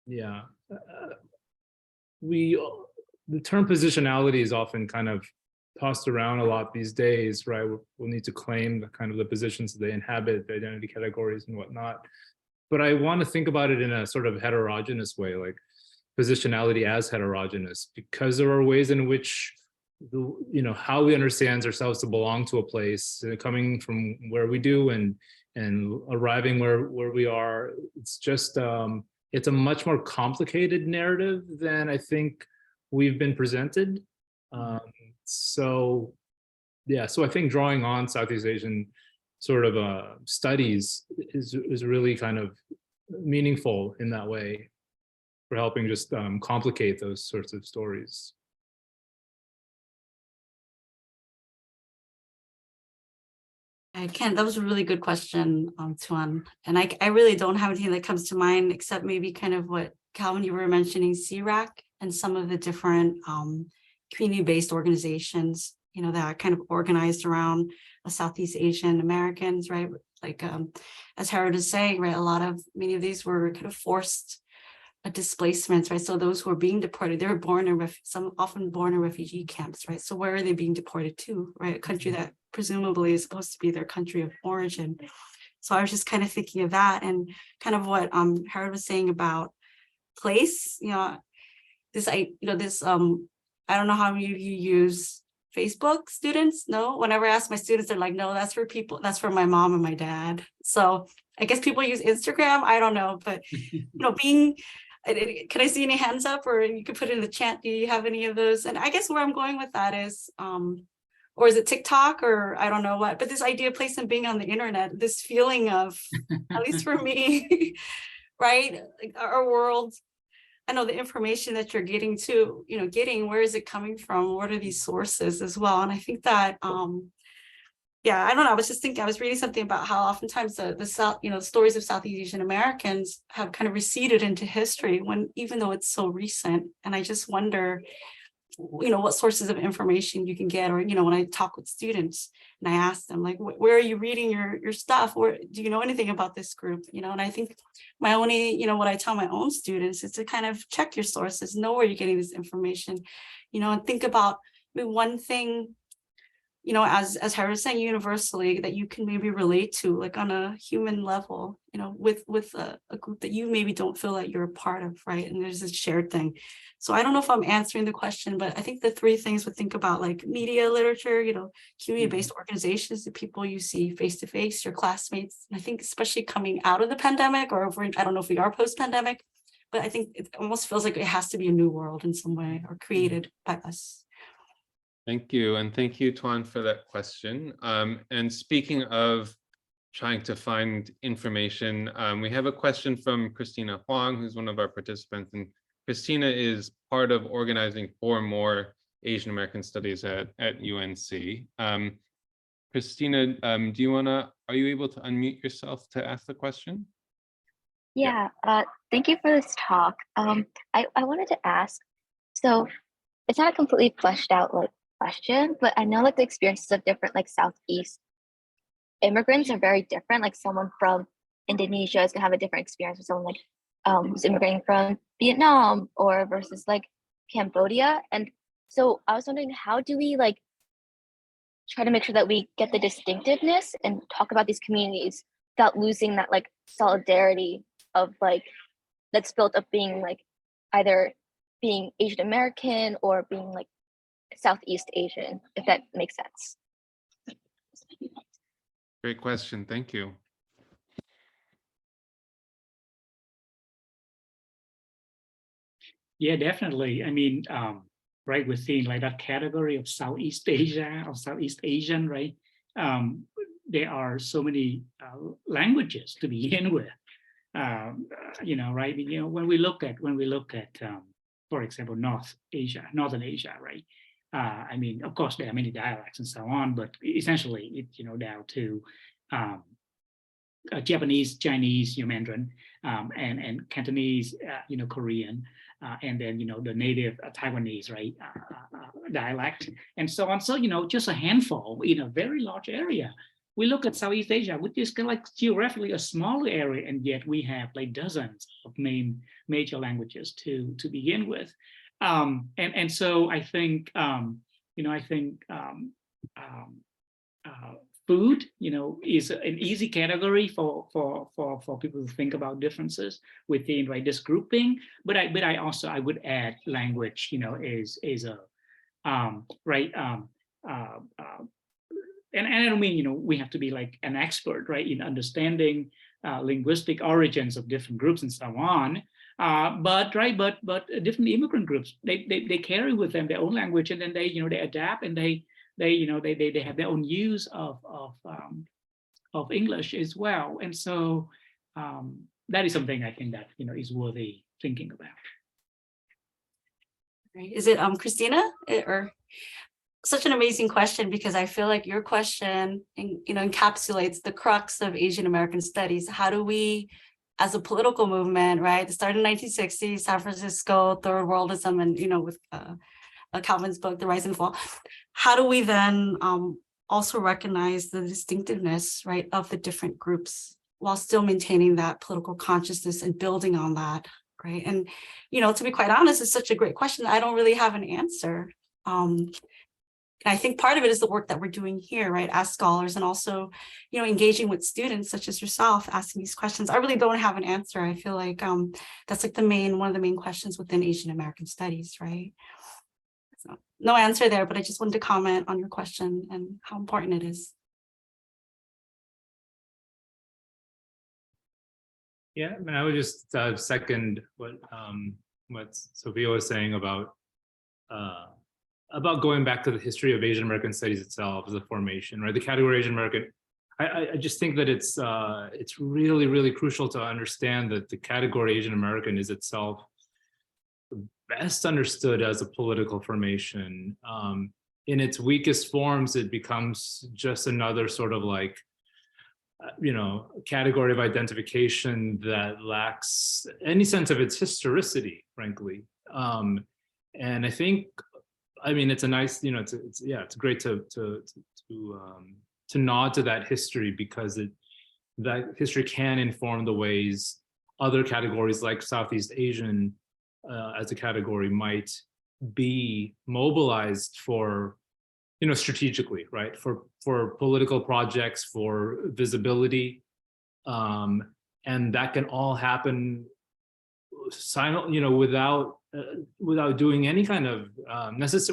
yeah, the term positionality is often kind of tossed around a lot these days, right? We'll need to claim the kind of the positions that they inhabit, the identity categories and whatnot. But I want to think about it in a sort of heterogeneous way, like positionality as heterogeneous, because there are ways in which how we understand ourselves to belong to a place, coming from where we do and arriving where we are. It's just it's a much more complicated narrative than I think we've been presented. So I think drawing on Southeast Asian sort of studies is really kind of meaningful in that way for helping just complicate those sorts of stories. Ken, that was a really good question, Tuan. And I really don't have anything that comes to mind except maybe kind of what Calvin, you were mentioning, CRAC and some of the different community-based organizations, that are kind of organized around Southeast Asian Americans, right? Like as Harrod is saying, right, many of these were kind of forced displacements, right? So those who are being deported, they were born in some often born in refugee camps, right? So where are they being deported to, right? A country that presumably is supposed to be their country of origin. So I was just kind of thinking of that and kind of what Harrod was saying about place. I don't know how many of you use Facebook, students. No, whenever I ask my students, they're like, no, that's for my mom and my dad. So I guess people use Instagram. I don't know, but can I see any hands up, or you could put it in the chat? Do you have any of those? And I guess where I'm going with that is, or is it TikTok, or I don't know what, but this idea of place and being on the internet, this feeling of, at least for me, right? Like our world, I know the information that you're getting where is it coming from? What are these sources as well? And I think that, I don't know. I was reading something about how oftentimes the South, stories of Southeast Asian Americans have kind of receded into history even though it's so recent. And I just wonder, what sources of information you can get, or, when I talk with students and I ask them, like, where are you reading your stuff? Or do you know anything about this group? And I think my only, what I tell my own students is to kind of check your sources, know where you're getting this information, and think about one thing, as Harrod was saying, universally that you can maybe relate to, like on a human level, with a group that you maybe don't feel like you're a part of, right? And there's this shared thing. So I don't know if I'm answering the question, but I think the 3 things would think about, like media, literature, community-based organizations, the people you see face-to-face, your classmates. And I think especially coming out of the pandemic, or I don't know if we are post-pandemic, but I think it almost feels like it has to be a new world in some way, or created by us. Thank you. And thank you, Tuan, for that question. And speaking of trying to find information, we have a question from Christina Hoang, who's one of our participants. And Christina is part of organizing 4 more Asian American Studies at UNC. Christina, are you able to unmute yourself to ask the question? Yeah, thank you for this talk. I wanted to ask, so it's not a completely fleshed out like question, but I know like the experiences of different like Southeast immigrants are very different. Like someone from Indonesia is gonna have a different experience with someone like who's immigrating from Vietnam or versus like Cambodia. And so I was wondering, how do we like try to make sure that we get the distinctiveness and talk about these communities without losing that like solidarity of like that's built up being like either being Asian American or being like Southeast Asian, if that makes sense. Great question. Thank you. Yeah, definitely. I mean, right, within like that category of Southeast Asia, of Southeast Asian, right? There are so many languages to begin with. You know, right? You know, when we look at, for example, Northern Asia, right? I mean, of course, there are many dialects and so on, but essentially, it's, you know, down to Japanese, Chinese, Mandarin, and Cantonese, you know, Korean, and then, you know, the native Taiwanese, right, dialect, and so on. So, you know, just a handful in a very large area. We look at Southeast Asia, which is kind of like geographically a smaller area, and yet we have like dozens of major languages to begin with. And so I think, you know, food, you know, is an easy category for people to think about differences within, right, this grouping. But I would add language, you know, is a right. And I don't mean, you know, we have to be like an expert, right, in understanding linguistic origins of different groups and so on. But different immigrant groups, they carry with them their own language, and then they, you know, they adapt, and they have their own use of English as well. And so that is something I think that, you know, is worthy thinking about. Is it Christina, or such an amazing question, because I feel like your question, you know, encapsulates the crux of Asian American studies. How do we, as a political movement, right, started in 1960s, San Francisco, third worldism, and, you know, with Calvin's book, The Rise and Fall, how do we then also recognize the distinctiveness, right, of the different groups while still maintaining that political consciousness and building on that, right? And, you know, to be quite honest, it's such a great question. I don't really have an answer. And I think part of it is the work that we're doing here, right, as scholars, and also, you know, engaging with students such as yourself, asking these questions. I really don't have an answer. I feel like that's like one of the main questions within Asian American studies, right? So no answer there, but I just wanted to comment on your question and how important it is. Yeah, I mean, I would just second what Sophia was saying about going back to the history of Asian American studies itself as a formation, right? The category Asian American. I just think that it's really, really crucial to understand that the category Asian American is itself best understood as a political formation. In its weakest forms, it becomes just another sort of like, you know, category of identification that lacks any sense of its historicity, frankly. And I think, I mean, it's a nice, you know, it's great to nod to that history, because that history can inform the ways other categories like Southeast Asian as a category might be mobilized for, you know, strategically, right? For political projects, for visibility, and that can all happen, you know, without doing any kind of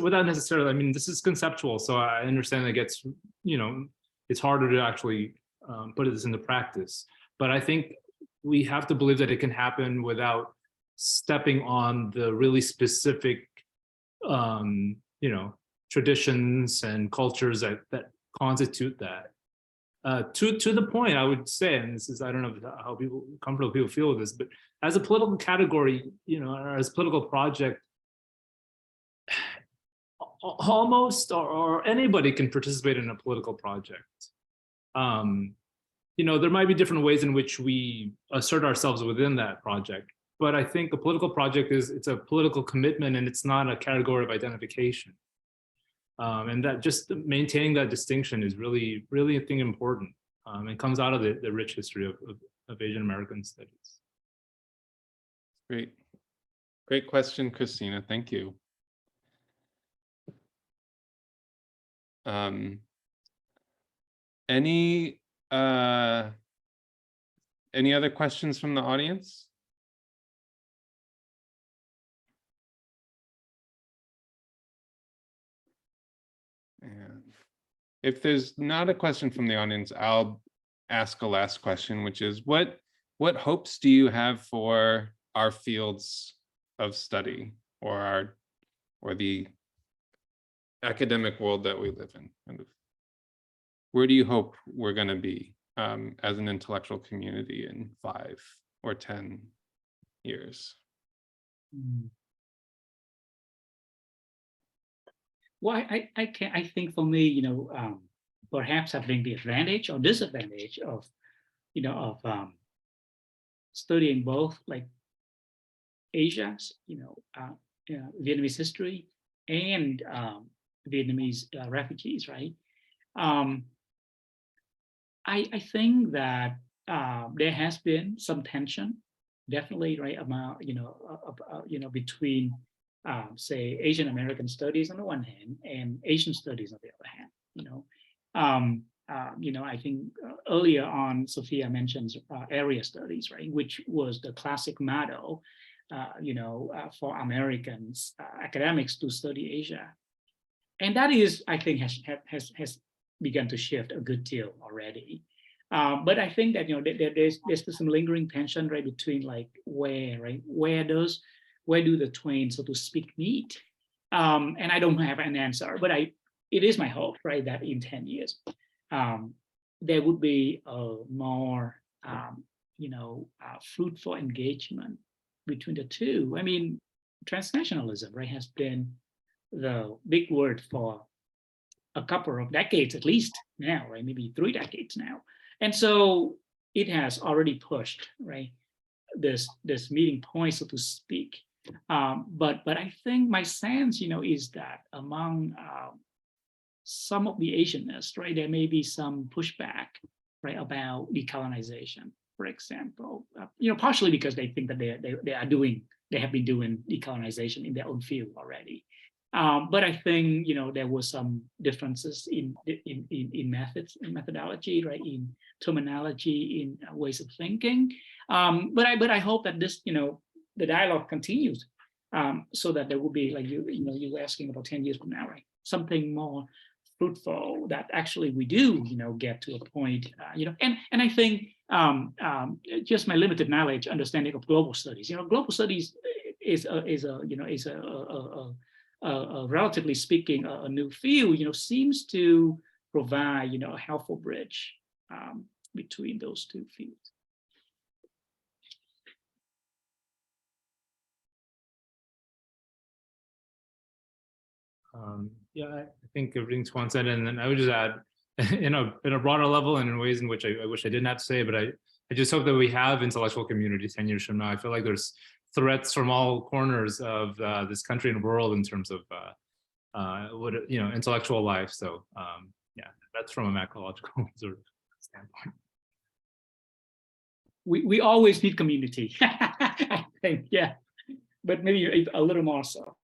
without necessarily. I mean, this is conceptual, so I understand that gets, you know, it's harder to actually put this into practice. But I think we have to believe that it can happen without stepping on the really specific, you know, traditions and cultures that constitute that. To the point, I would say, and this is, I don't know how comfortable people feel with this, but as a political category, or as a political project, almost or anybody can participate in a political project. There might be different ways in which we assert ourselves within that project, but I think a political project it's a political commitment, and it's not a category of identification. And that just maintaining that distinction is really, really, I think, important. It comes out of the rich history of Asian American studies. Great question, Christina. Thank you. Any other questions from the audience? And if there's not a question from the audience, I'll ask a last question, which is what hopes do you have for our fields of study, or the academic world that we live in? Kind of, where do you hope we're going to be as an intellectual community in 5 or 10 years? Well, I think for me, perhaps having the advantage or disadvantage of, studying both like Asia's, Vietnamese history and Vietnamese refugees, right? I think that there has been some tension, definitely, right, about between say Asian American studies on the one hand and Asian studies on the other hand. I think earlier on Sophea mentions area studies, right, which was the classic model, for Americans academics to study Asia, and that is, I think, has begun to shift a good deal already. But I think that there's some lingering tension, right, between like where do the twain, so to speak, meet? And I don't have an answer, but it is my hope, right, that in 10 years there would be a more fruitful engagement between the two. I mean, transnationalism, right, has been the big word for a couple of decades at least now, right, maybe 3 decades now. And so it has already pushed, right, this meeting point, so to speak. But I think my sense, is that among some of the Asianists, right, there may be some pushback, right, about decolonization, for example. Partially because they think that they have been doing decolonization in their own field already. But I think there were some differences in methods, in methodology, right, in terminology, in ways of thinking. But I hope that this the dialogue continues, so that there will be, like you were asking about 10 years from now, right, something more fruitful, that actually we do get to a point, and I think just my limited knowledge, understanding of global studies, global studies is a relatively speaking, a new field, seems to provide, a helpful bridge between those two fields. I think everything Tuan said, and then I would just add, in a broader level and in ways in which I wish I didn't have to say, but I just hope that we have intellectual communities 10 years from now. I feel like there's threats from all corners of this country and world in terms of intellectual life. So that's from a macrological sort of standpoint. We always need community, I think, but maybe a little more so.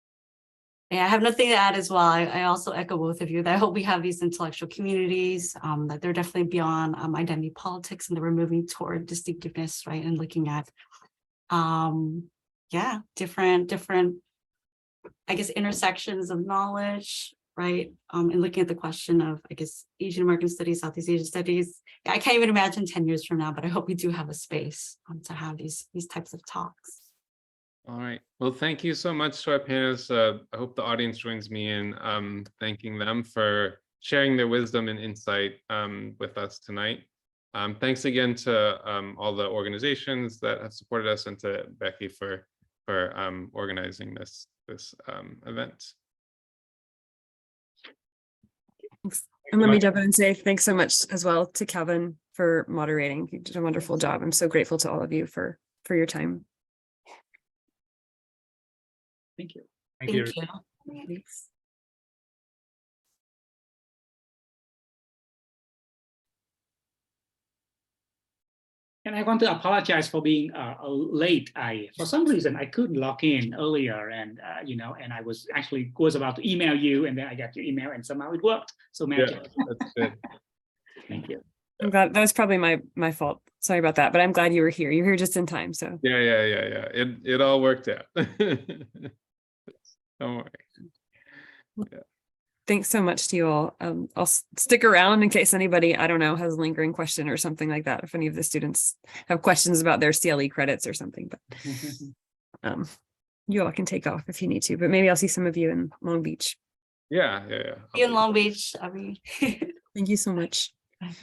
Yeah, I have nothing to add as well. I also echo both of you that I hope we have these intellectual communities, that they're definitely beyond identity politics, and that we're moving toward distinctiveness, right? And looking at, different, I guess, intersections of knowledge, right? And looking at the question of, I guess, Asian American studies, Southeast Asian studies. I can't even imagine 10 years from now, but I hope we do have a space to have these types of talks. All right. Well, thank you so much to our panelists. I hope the audience joins me in thanking them for sharing their wisdom and insight with us tonight. Thanks again to all the organizations that have supported us, and to Becky for organizing this event. Thanks. And let me jump in and say thanks so much as well to Kevin for moderating. You did a wonderful job. I'm so grateful to all of you for your time. Thank you. Thank you. Thanks. And I want to apologize for being late. For some reason, I couldn't log in earlier, and and I was about to email you, and then I got your email, and somehow it worked. So magic. Yeah, that's good. Thank you. I'm glad that was probably my fault. Sorry about that, but I'm glad you were here. You're here just in time. So Yeah. It all worked out. Don't worry. thanks so much to you all. I'll stick around in case anybody, I don't know, has a lingering question or something like that. If any of the students have questions about their CLE credits or something, but you all can take off if you need to, but maybe I'll see some of you in Long Beach. Yeah. See you in Long Beach, Abby. Thank you so much. Bye.